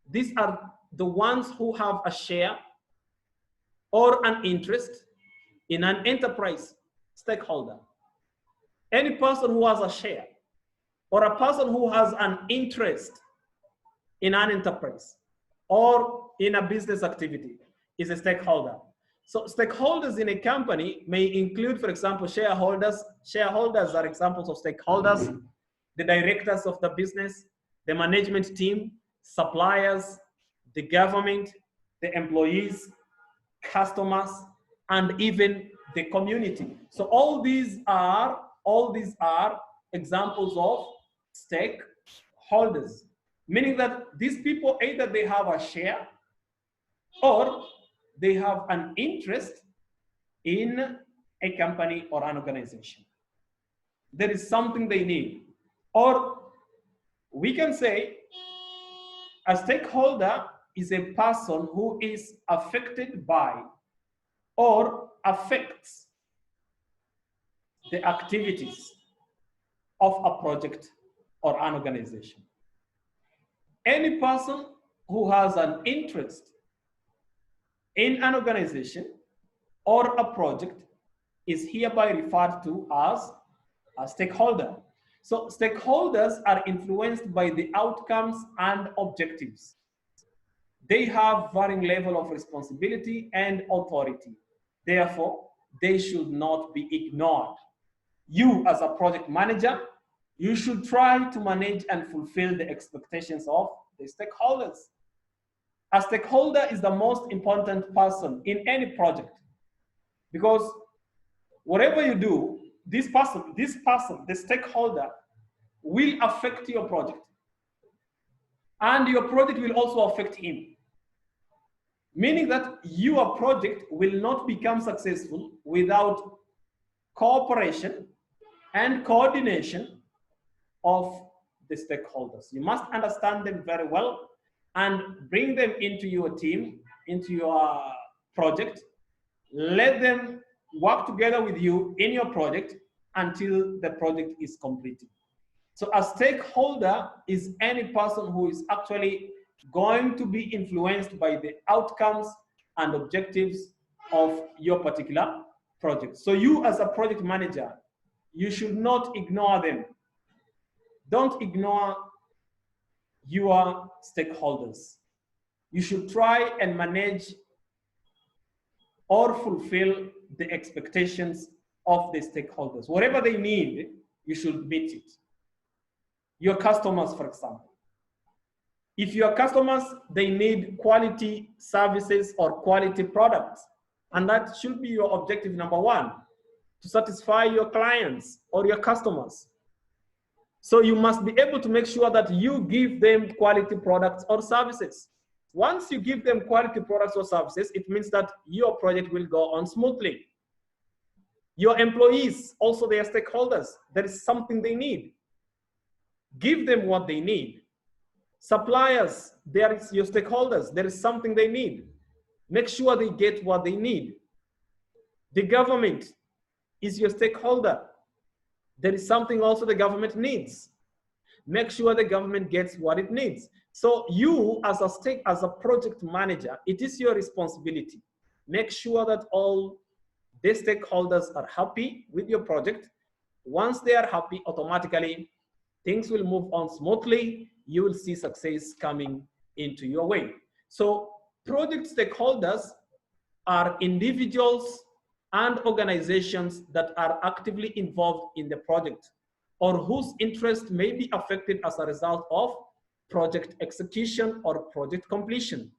these are the ones who have a share or an interest in an enterprise. Stakeholder. Any person who has a share or a person who has an interest in an enterprise or in a business activity is a stakeholder. So stakeholders in a company may include, for example, shareholders. Shareholders are examples of stakeholders, the directors of the business, the management team, suppliers, the government, the employees, customers, and even the community. So all these are examples of stakeholders, meaning that these people either they have a share or they have an interest in a company or an organization. There is something they need. Or we can say a stakeholder is a person who is affected by or affects the activities of a project or an organization. Any person who has an interest in an organization or a project is hereby referred to as a stakeholder. So stakeholders are influenced by the outcomes and objectives. They have varying level of responsibility and authority. Therefore, they should not be ignored. You as a project manager, you should try to manage and fulfill the expectations of the stakeholders. A stakeholder is the most important person in any project, because whatever you do, this person, the stakeholder, will affect your project. And your project will also affect him. Meaning that your project will not become successful without cooperation and coordination of the stakeholders. You must understand them very well and bring them into your team, into your project. Let them work together with you in your project until the project is completed. So a stakeholder is any person who is actually going to be influenced by the outcomes and objectives of your particular project. So you as a project manager, you should not ignore them. Don't ignore your stakeholders. You should try and manage or fulfill the expectations of the stakeholders. Whatever they need, you should meet it. Your customers, for example. If your customers, they need quality services or quality products, and that should be your objective number one, to satisfy your clients or your customers. So you must be able to make sure that you give them quality products or services. Once you give them quality products or services, it means that your project will go on smoothly. Your employees, also they are stakeholders. There is something they need. Give them what they need. Suppliers, there is your stakeholders. There is something they need. Make sure they get what they need. The government is your stakeholder. There is something also the government needs. Make sure the government gets what it needs. So you as a project manager, it is your responsibility. Make sure that all the stakeholders are happy with your project. Once they are happy, automatically things will move on smoothly. You will see success coming into your way. So project stakeholders are individuals and organizations that are actively involved in the project or whose interest may be affected as a result of project execution or project completion.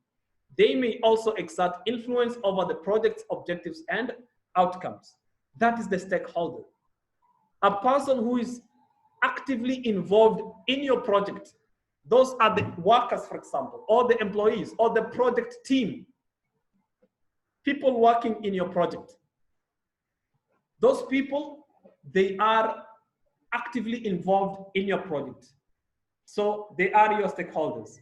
They may also exert influence over the project's objectives and outcomes. That is the stakeholder. A person who is actively involved in your project. Those are the workers, for example, or the employees, or the project team. People working in your project. Those people, they are actively involved in your project. So they are your stakeholders.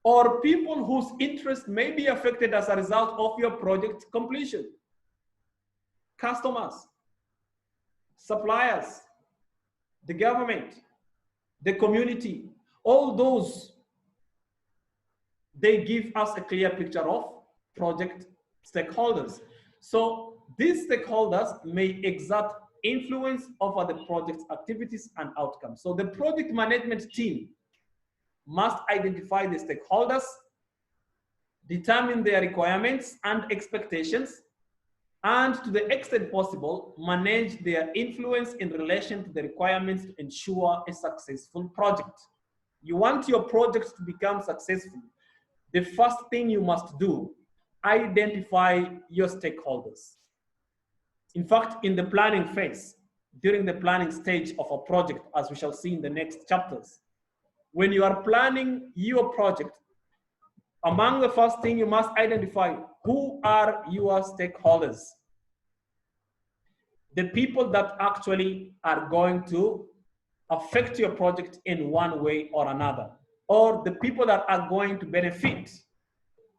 or people whose interest may be affected as a result of your project completion. Customers, suppliers, the government, the community, all those, they give us a clear picture of project stakeholders. So these stakeholders may exert influence over the project's activities and outcomes. So the project management team must identify the stakeholders, determine their requirements and expectations, and to the extent possible, manage their influence in relation to the requirements to ensure a successful project. You want your project to become successful, the first thing you must do, identify your stakeholders. In fact, in the planning phase, during the planning stage of a project, as we shall see in the next chapters, when you are planning your project, among the first thing you must identify who are your stakeholders. The people that actually are going to affect your project in one way or another, or the people that are going to benefit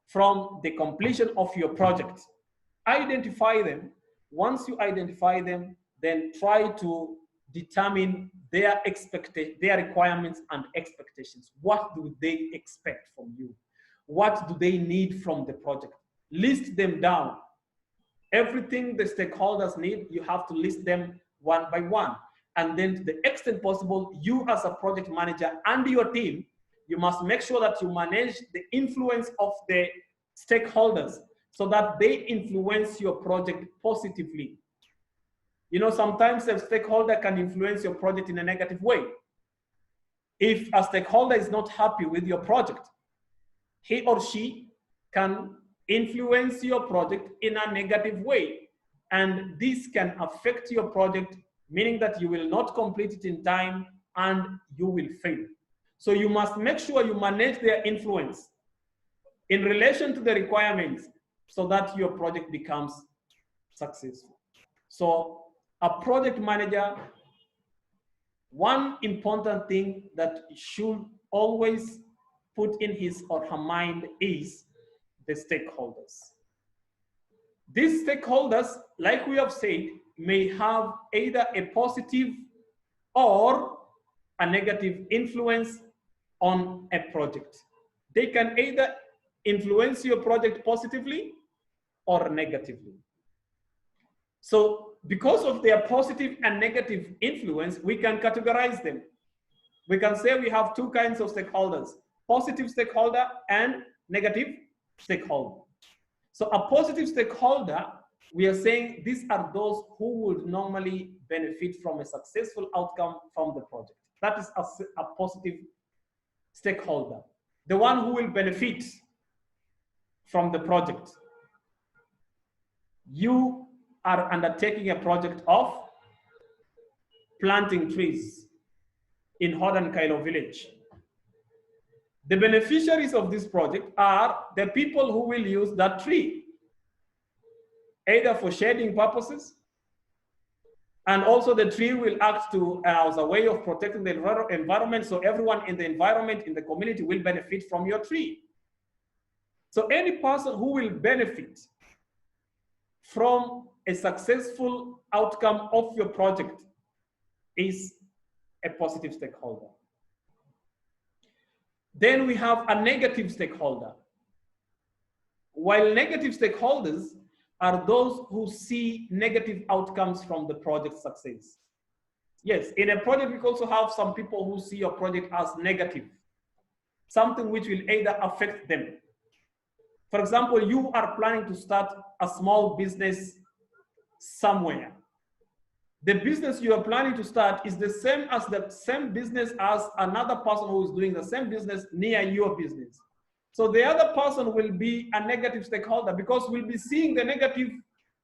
from the completion of your project. Identify them. Once you identify them, then try to determine their requirements and expectations. What do they expect from you? What do they need from the project? List them down. Everything the stakeholders need, you have to list them one by one. And then to the extent possible, you as a project manager and your team, you must make sure that you manage the influence of the stakeholders so that they influence your project positively. You know, sometimes a stakeholder can influence your project in a negative way. If a stakeholder is not happy with your project, he or she can influence your project in a negative way. And this can affect your project, meaning that you will not complete it in time and you will fail. So you must make sure you manage their influence in relation to the requirements so that your project becomes successful. So a project manager, one important thing that should always put in his or her mind is the stakeholders. These stakeholders, like we have said, may have either a positive or a negative influence on a project. They can either influence your project positively or negatively. So because of their positive and negative influence, we can categorize them. We can say we have two kinds of stakeholders, positive stakeholder and negative stakeholder. So a positive stakeholder, we are saying these are those who would normally benefit from a successful outcome from the project. That is a positive stakeholder, the one who will benefit from the project. You are undertaking a project of planting trees in Hodan Kailo village. The beneficiaries of this project are the people who will use that tree, either for shading purposes, and also the tree will act as a way of protecting the environment, so everyone in the environment, in the community will benefit from your tree. So any person who will benefit from a successful outcome of your project is a positive stakeholder. Then we have a negative stakeholder. While negative stakeholders are those who see negative outcomes from the project success. Yes, in a project, we also have some people who see your project as negative, something which will either affect them. For example, you are planning to start a small business somewhere. The business you are planning to start is the same business as another person who is doing the same business near your business. So the other person will be a negative stakeholder because we'll be seeing the negative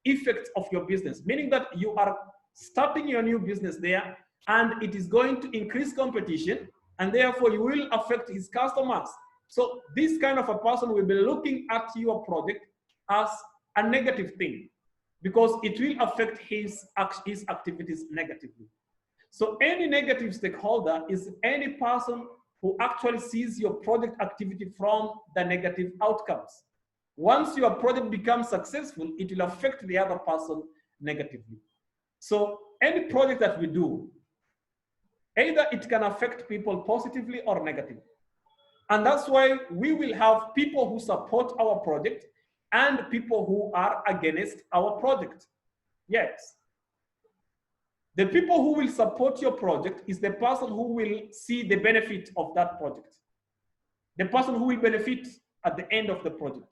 effects of your business, meaning that you are starting your new business there and it is going to increase competition and therefore you will affect his customers. So this kind of a person will be looking at your project as a negative thing because it will affect his activities negatively. So any negative stakeholder is any person who actually sees your project activity from the negative outcomes. Once your project becomes successful, it will affect the other person negatively. So any project that we do, either it can affect people positively or negatively. And that's why we will have people who support our project and people who are against our project. Yes. The people who will support your project is the person who will see the benefit of that project. The person who will benefit at the end of the project.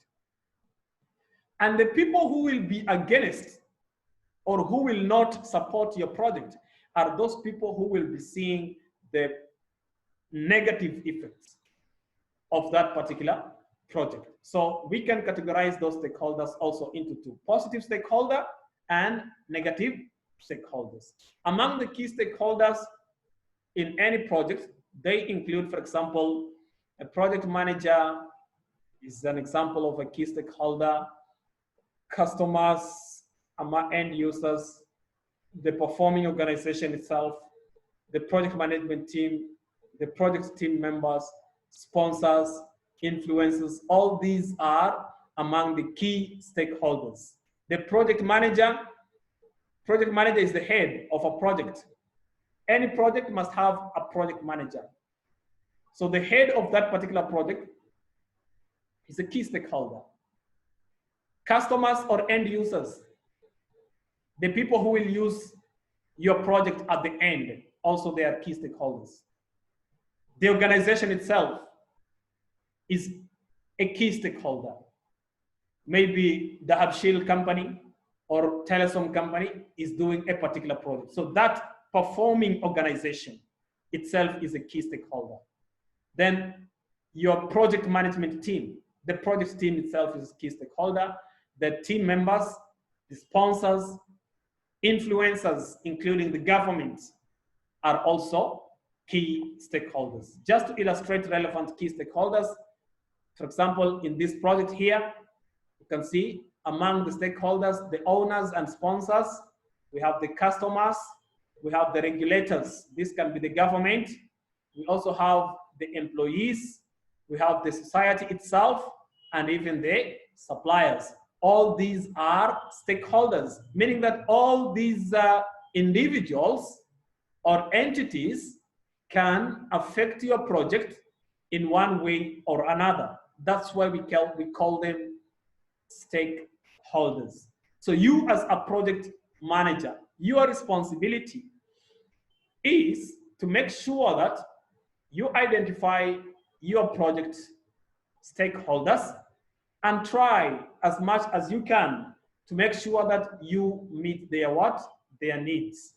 And the people who will be against or who will not support your project are those people who will be seeing the negative effects of that particular project. So we can categorize those stakeholders also into two: positive stakeholder and negative stakeholders. Among the key stakeholders in any project, they include, for example, a project manager is an example of a key stakeholder, customers, end users, the performing organization itself, the project management team, the project team members, sponsors, influencers. All these are among the key stakeholders. The project manager is the head of a project. Any project must have a project manager. So the head of that particular project is a key stakeholder. Customers or end users, the people who will use your project at the end, also they are key stakeholders. The organization itself is a key stakeholder. Maybe the Habshil company or Telesom company is doing a particular project. So that performing organization itself is a key stakeholder. Then your project management team, the project team itself is a key stakeholder. The team members, the sponsors, influencers, including the government, are also key stakeholders. Just to illustrate relevant key stakeholders, for example, in this project here, you can see among the stakeholders, the owners and sponsors, we have the customers, we have the regulators. This can be the government. We also have the employees, we have the society itself, and even the suppliers. All these are stakeholders, meaning that all these individuals or entities can affect your project in one way or another. That's why we call them stakeholders. So you as a project manager, your responsibility is to make sure that you identify your project stakeholders and try as much as you can to make sure that you meet their what? Their needs.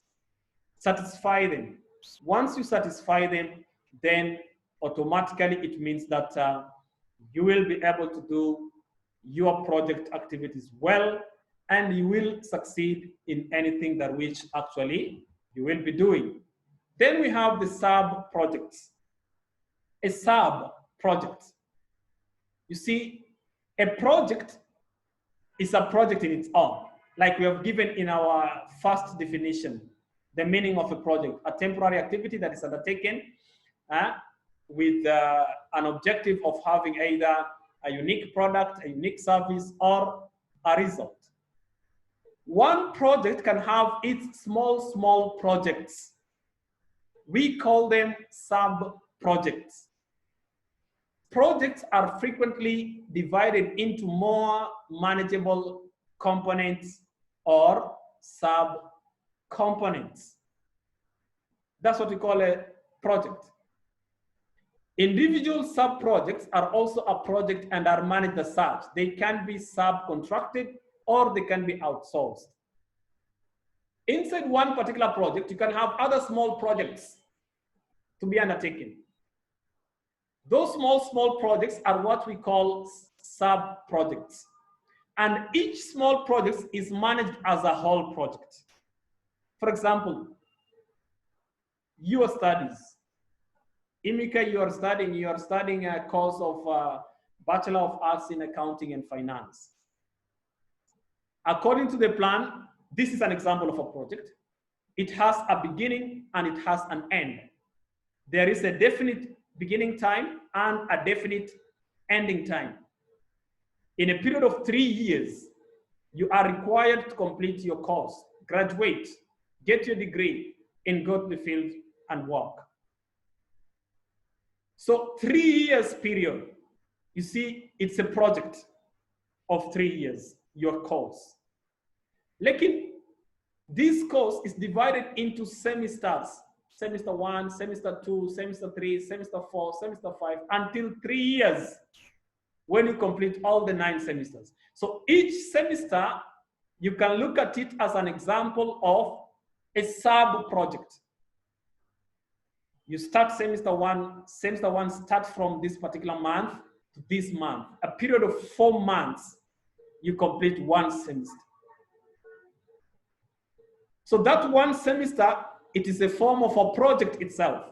Satisfy them. Once you satisfy them, then automatically it means that you will be able to do your project activities well, and you will succeed in anything that which actually you will be doing. Then we have the sub projects. A sub project. You see, a project is a project in its own. Like we have given in our first definition, the meaning of a project: a temporary activity that is undertaken with an objective of having either a unique product, a unique service, or a result. One project can have its small projects. We call them sub-projects. Projects are frequently divided into more manageable components or sub-components. That's what we call a project. Individual sub-projects are also a project and are managed as such. They can be subcontracted or they can be outsourced. Inside one particular project, you can have other small projects to be undertaken. Those small projects are what we call sub-projects. And each small project is managed as a whole project. For example, your studies. Imika, you are studying a course of Bachelor of Arts in Accounting and Finance. According to the plan, this is an example of a project. It has a beginning and it has an end. There is a definite beginning time and a definite ending time. In a period of 3 years, you are required to complete your course, graduate, get your degree, and go to the field and work. So 3 years period, you see, it's a project of 3 years, your course. Like this course is divided into semesters, semester 1, semester 2, semester 3, semester 4, semester 5, until 3 years when you complete all the 9 semesters. So each semester, you can look at it as an example of a sub-project. You start semester 1 starts from this particular month to this month. A period of 4 months, you complete 1 semester. So that 1 semester, it is a form of a project itself.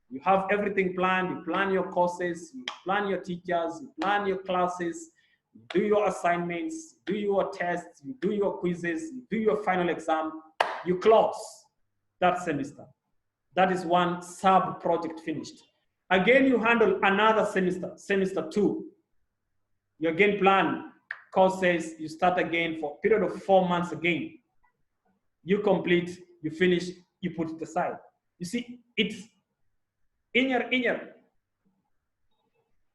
You have everything planned, you plan your courses, you plan your teachers, you plan your classes, you do your assignments, you do your tests, you do your quizzes, you do your final exam, you close that semester. That is 1 sub-project finished. Again, you handle another semester, semester 2. You again plan courses, you start again for a period of 4 months again. You complete, you finish, you put it aside. You see, it's inner.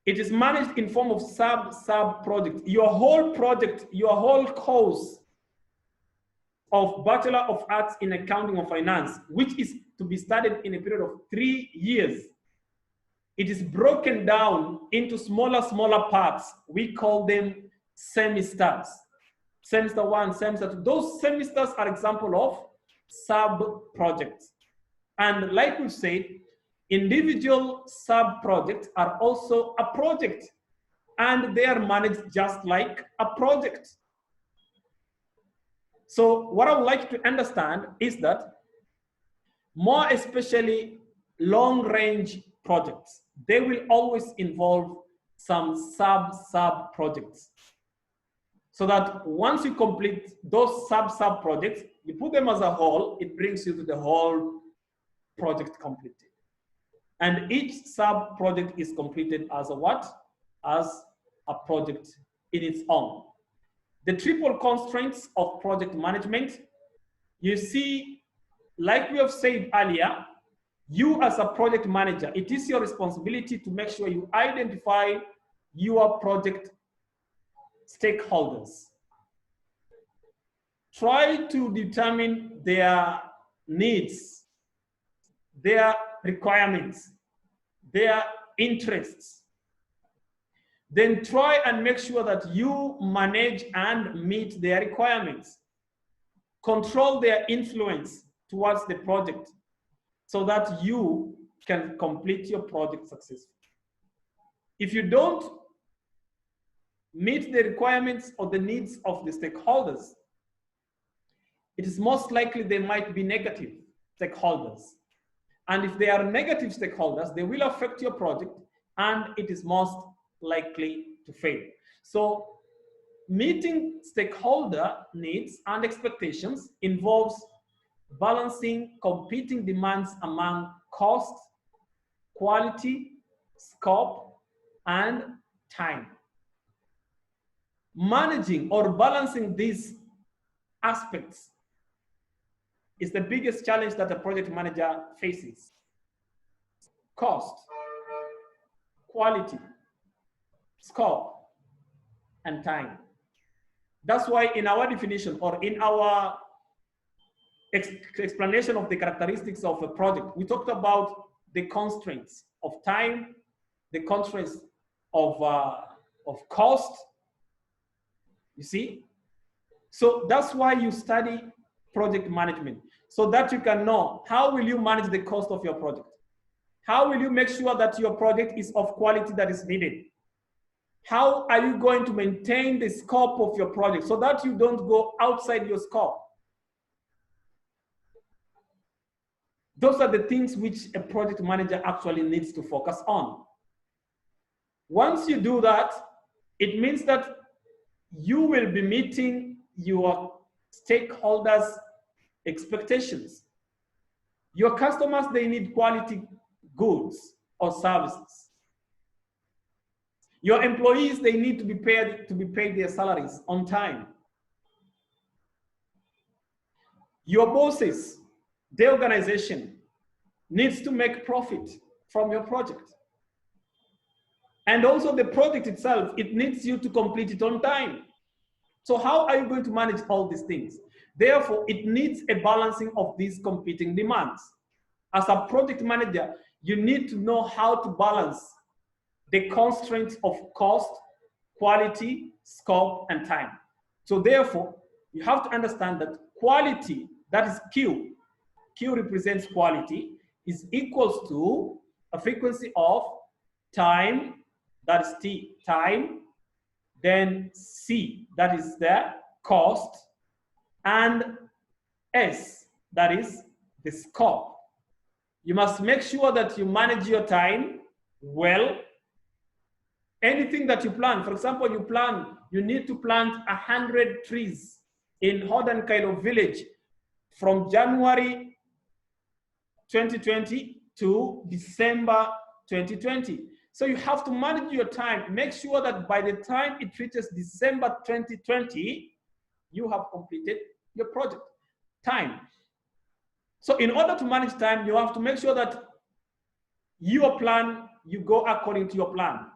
It is managed in form of sub-project. Your whole project, your whole course of Bachelor of Arts in Accounting or Finance, which is to be studied in a period of 3 years, it is broken down into smaller parts. We call them semesters. Semester 1, semester 2. Those semesters are example of sub-projects. And like we said, individual sub-projects are also a project, and they are managed just like a project. So what I would like to understand is that more especially long-range projects, they will always involve some sub-projects. So that once you complete those sub projects, you put them as a whole, it brings you to the whole project completed. And each sub project is completed as a what? As a project in its own. The triple constraints of project management, you see, like we have said earlier, you as a project manager, it is your responsibility to make sure you identify your project stakeholders. Try to determine their needs, their requirements, their interests. Then try and make sure that you manage and meet their requirements. Control their influence towards the project so that you can complete your project successfully. If you don't meet the requirements or the needs of the stakeholders, it is most likely they might be negative stakeholders. And if they are negative stakeholders, they will affect your project and it is most likely to fail. So meeting stakeholder needs and expectations involves balancing competing demands among cost, quality, scope, and time. Managing or balancing these aspects is the biggest challenge that a project manager faces. Cost, quality, scope, and time. That's why in our definition or in our explanation of the characteristics of a project, we talked about the constraints of time, the constraints of cost, you see? So that's why you study project management, so that you can know how will you manage the cost of your project? How will you make sure that your project is of quality that is needed? How are you going to maintain the scope of your project so that you don't go outside your scope? Those are the things which a project manager actually needs to focus on. Once you do that, it means that you will be meeting your stakeholders' expectations. Your customers, they need quality goods. or services. Your employees, they need to be paid their salaries on time. Your bosses, the organization, needs to make profit from your project. And also the project itself, it needs you to complete it on time. So how are you going to manage all these things? Therefore, it needs a balancing of these competing demands. As a project manager, you need to know how to balance the constraints of cost, quality, scope, and time. So therefore, you have to understand that quality, that is Q represents quality, is equals to a frequency of time, that is T, time, then C, that is the cost, and S, that is the scope. You must make sure that you manage your time well. Anything that you plan, for example, you need to plant 100 trees in Hodankailo village from January 2020 to December 2020. So you have to manage your time. Make sure that by the time it reaches December 2020, you have completed your project. Time. So in order to manage time, you have to make sure that your plan, you go according to your plan.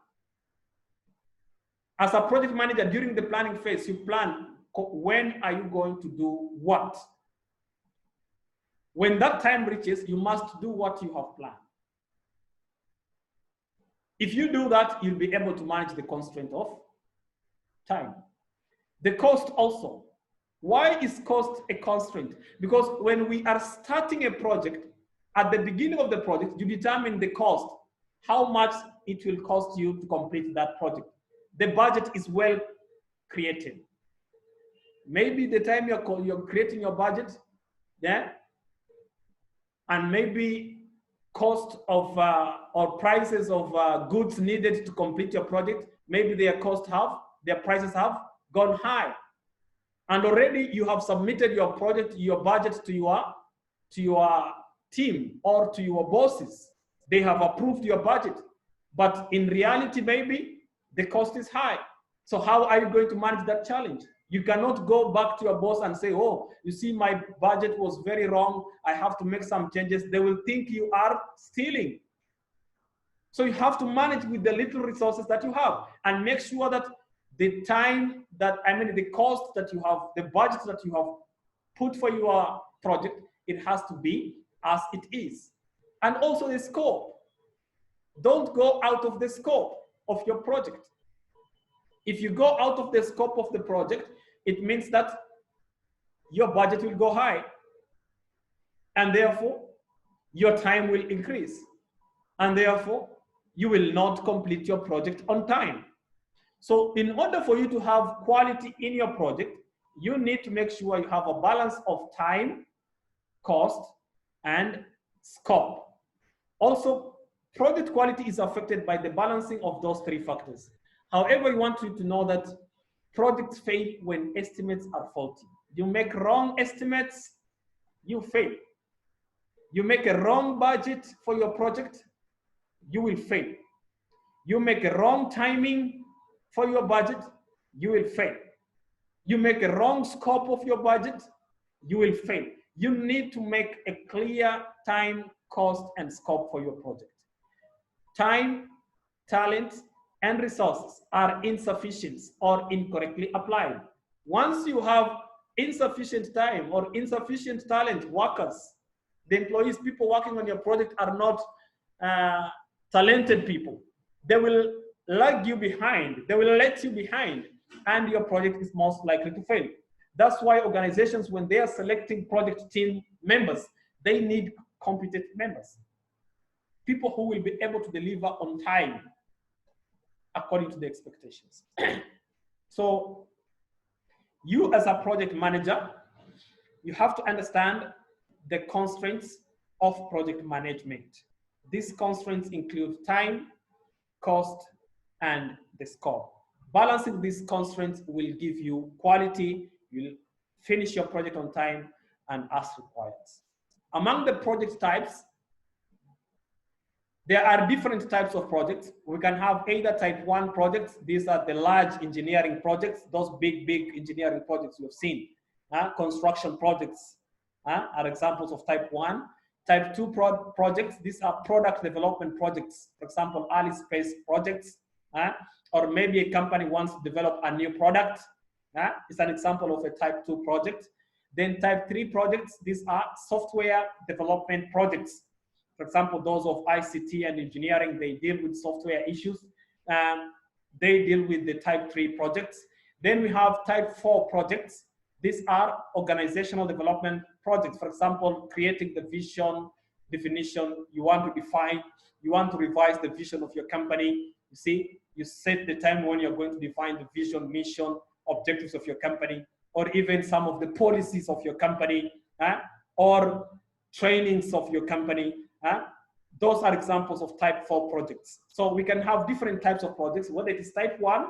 As a project manager, during the planning phase, you plan when are you going to do what. When that time reaches, you must do what you have planned. If you do that, you'll be able to manage the constraint of time. The cost also. Why is cost a constraint? Because when we are starting a project, at the beginning of the project, you determine the cost, how much it will cost you to complete that project. The budget is well created. Maybe the time you're creating your budget, yeah, and maybe cost of or prices of goods needed to complete your project, maybe their prices have gone high. And already you have submitted your project, your budget to your team or to your bosses. They have approved your budget. But in reality, maybe the cost is high. So how are you going to manage that challenge? You cannot go back to your boss and say, oh, you see, my budget was very wrong. I have to make some changes. They will think you are stealing. So you have to manage with the little resources that you have and make sure that the time the cost that you have, the budget that you have put for your project, it has to be as it is. And also the scope. Don't go out of the scope of your project. If you go out of the scope of the project, it means that your budget will go high. And therefore, your time will increase. And therefore, you will not complete your project on time. So in order for you to have quality in your project, you need to make sure you have a balance of time, cost, and scope. Also, project quality is affected by the balancing of those three factors. However, we want you to know that projects fail when estimates are faulty. You make wrong estimates, you fail. You make a wrong budget for your project, you will fail. You make a wrong timing for your budget, you will fail. You make a wrong scope of your budget, you will fail. You need to make a clear time, cost, and scope for your project. Time, talent, and resources are insufficient or incorrectly applied. Once you have insufficient time or insufficient talent, workers, the employees, people working on your project are not talented people. They will lag you behind, they will let you behind, and your project is most likely to fail. That's why organizations, when they are selecting project team members, they need competent members. People who will be able to deliver on time according to the expectations. So you as a project manager, you have to understand the constraints of project management. These constraints include time, cost, and the scope. Balancing these constraints will give you quality, you'll finish your project on time and as required. Among the project types, There are different types of projects. We can have either type 1 projects. These are the large engineering projects, those big engineering projects you've seen. Construction projects are examples of type 1. Type 2 projects, these are product development projects. For example, early space projects, or maybe a company wants to develop a new product. It's an example of a type 2 project. Then type 3 projects, these are software development projects. For example, those of ICT and engineering, they deal with software issues. They deal with the type 3 projects. Then we have type 4 projects. These are organizational development projects. For example, creating the vision, definition, you want to define, you want to revise the vision of your company. You see, you set the time when you're going to define the vision, mission, objectives of your company, or even some of the policies of your company, or trainings of your company. Those are examples of type 4 projects. So we can have different types of projects, whether it is type 1,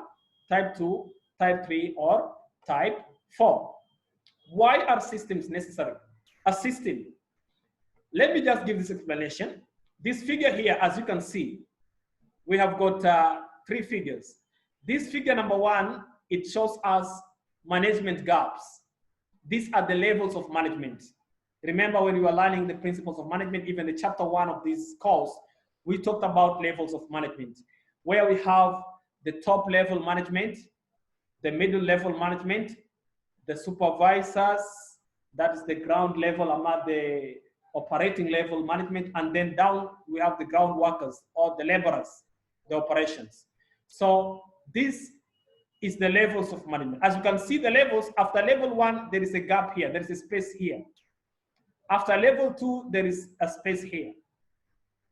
type 2, type 3, or type 4. Why are systems necessary? A system. Let me just give this explanation. This figure here, as you can see, we have got 3 figures. This figure number 1, it shows us management gaps. These are the levels of management. Remember when we were learning the principles of management, even the chapter 1 of this course, we talked about levels of management, where we have the top level management, the middle level management, the supervisors, that is the ground level, among the operating level management, and then down we have the ground workers or the laborers, the operations. So this is the levels of management. As you can see, the levels, after level 1, there is a gap here, there is a space here. After level 2, there is a space here.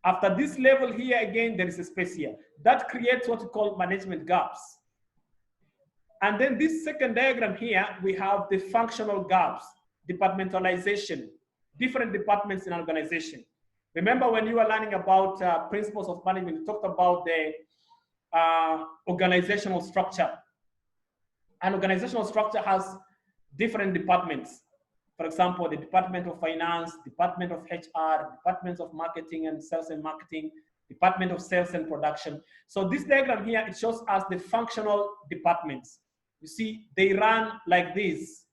After this level here again, there is a space here. That creates what we call management gaps. And then this second diagram here, we have the functional gaps, departmentalization, different departments in an organization. Remember when you were learning about principles of management, we talked about the organizational structure. An organizational structure has different departments. For example, the Department of Finance, Department of HR, Departments of Marketing and Sales and Marketing, Department of Sales and Production. So this diagram here, it shows us the functional departments. You see, they run like this,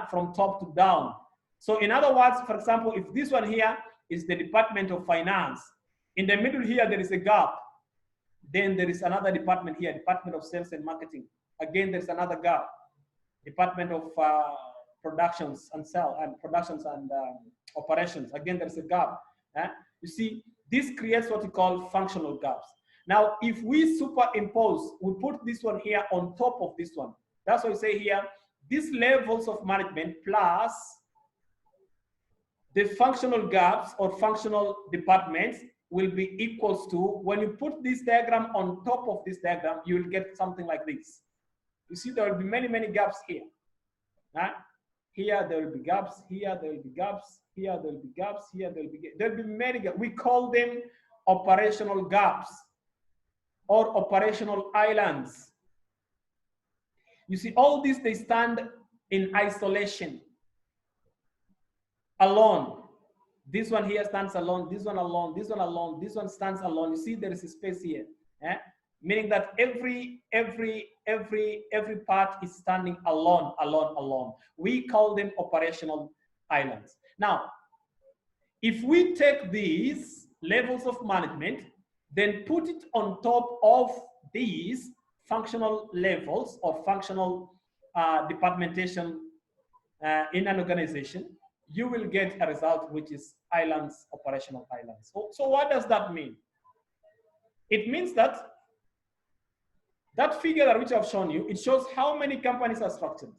from top to down. So in other words, for example, if this one here is the Department of Finance, in the middle here, there is a gap. Then there is another department here, Department of Sales and Marketing. Again, there's another gap. Department of Productions and Operations. Again, there's a gap. You see, this creates what we call functional gaps. Now, if we superimpose, we put this one here on top of this one. That's why we say here, these levels of management plus the functional gaps or functional departments will be equals to, when you put this diagram on top of this diagram, you will get something like this. You see, there will be many gaps here. Here there will be gaps, here there will be gaps, here there will be gaps, here there will be many gaps. We call them operational gaps or operational islands. You see, all these, they stand in isolation, alone. This one here stands alone, this one alone, this one alone, this one stands alone. You see, there is a space here, meaning that every part is standing alone. We call them operational islands. Now, if we take these levels of management, then put it on top of these functional levels or functional departmentation in an organization, you will get a result which is islands, operational islands. So what does that mean? It means that that figure that which I've shown you, it shows how many companies are structured.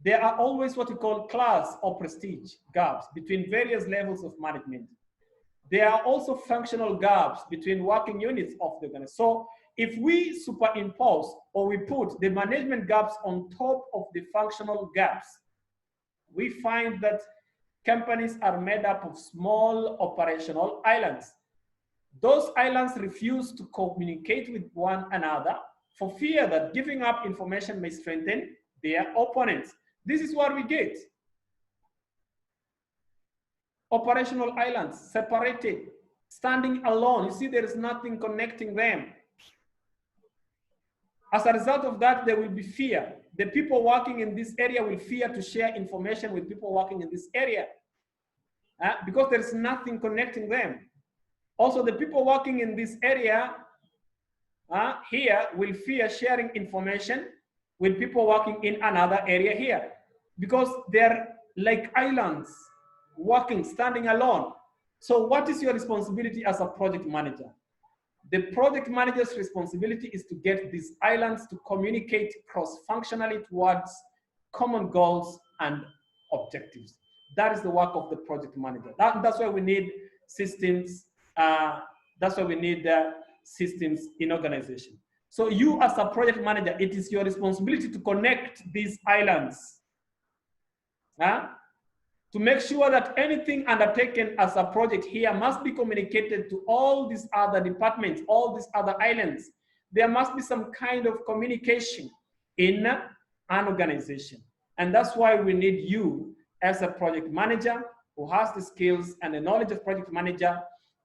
There are always what we call class or prestige gaps between various levels of management. There are also functional gaps between working units of the organization. So if we superimpose or we put the management gaps on top of the functional gaps, we find that companies are made up of small operational islands. Those islands refuse to communicate with one another for fear that giving up information may strengthen their opponents. This is what we get. Operational islands, separated standing alone. You see, there is nothing connecting them. As a result of that, there will be fear. The people working in this area will fear to share information with people working in this area because there is nothing connecting them. Also, the people working in this area here will fear sharing information with people working in another area here because they're like islands working, standing alone. So what is your responsibility as a project manager? The project manager's responsibility is to get these islands to communicate cross-functionally towards common goals and objectives. That is the work of the project manager. That's why we need systems. That's why we need systems in organization. So you as a project manager, it is your responsibility to connect these islands. To make sure that anything undertaken as a project here must be communicated to all these other departments, all these other islands. There must be some kind of communication in an organization. And that's why we need you as a project manager who has the skills and the knowledge of project manager,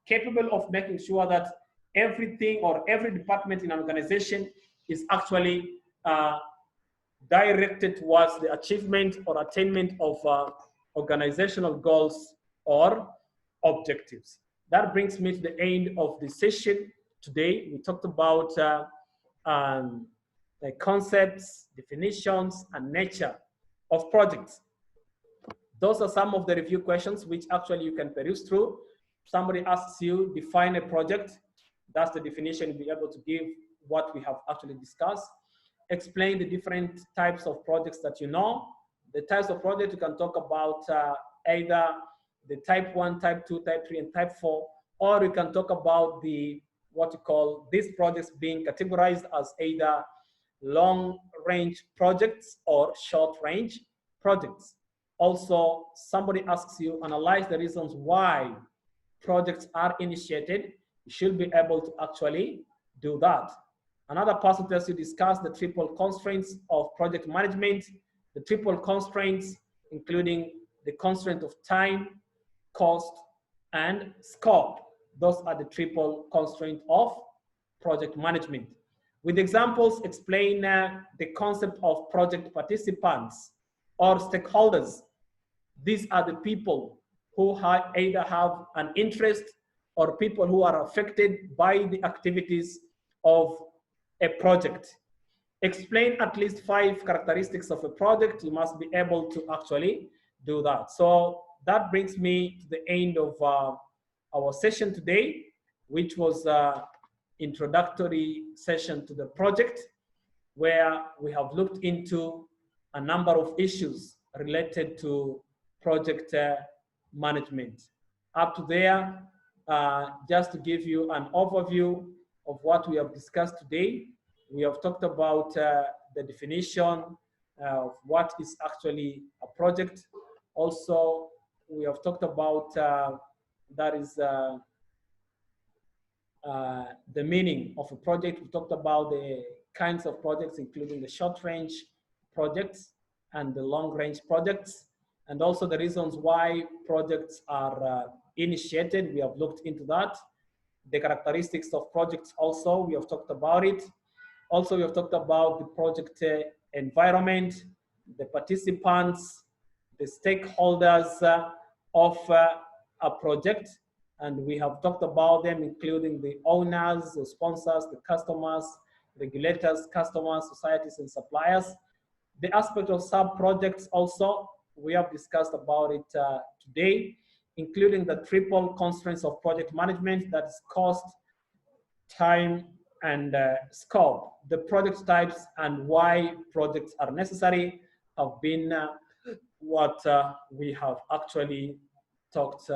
capable of making sure that everything or every department in an organization is actually directed towards the achievement or attainment of organizational goals or objectives. That brings me to the end of the session today. We talked about the concepts, definitions, and nature of projects. Those are some of the review questions which actually you can peruse through. Somebody asks you, define a project. That's the definition you'll be able to give what we have actually discussed. Explain the different types of projects that you know. The types of projects you can talk about either the type 1, type 2, type 3, and type 4, or you can talk about the what you call these projects being categorized as either long-range projects or short-range projects. Also, somebody asks you, analyze the reasons why projects are initiated. You should be able to actually do that. Another person tells you discuss the triple constraints of project management. The triple constraints, including the constraint of time, cost, and scope. Those are the triple constraints of project management. With examples, explain the concept of project participants or stakeholders. These are the people who either have an interest or people who are affected by the activities of a project. Explain at least 5 characteristics of a project. You must be able to actually do that. So that brings me to the end of our session today, which was an introductory session to the project, where we have looked into a number of issues related to project management. Up to there, just to give you an overview of what we have discussed today. We have talked about the definition of what is actually a project. Also, we have talked about that is the meaning of a project. We talked about the kinds of projects, including the short-range projects and the long-range projects, and also the reasons why projects are initiated. We have looked into that. The characteristics of projects also, we have talked about it. Also, we have talked about the project environment, the participants, the stakeholders of a project. And we have talked about them, including the owners, the sponsors, the customers, regulators, customers, societies, and suppliers. The aspect of sub-projects also, we have discussed about it today, including the triple constraints of project management, that is cost, time, and scope. The project types and why projects are necessary have been what we have actually talked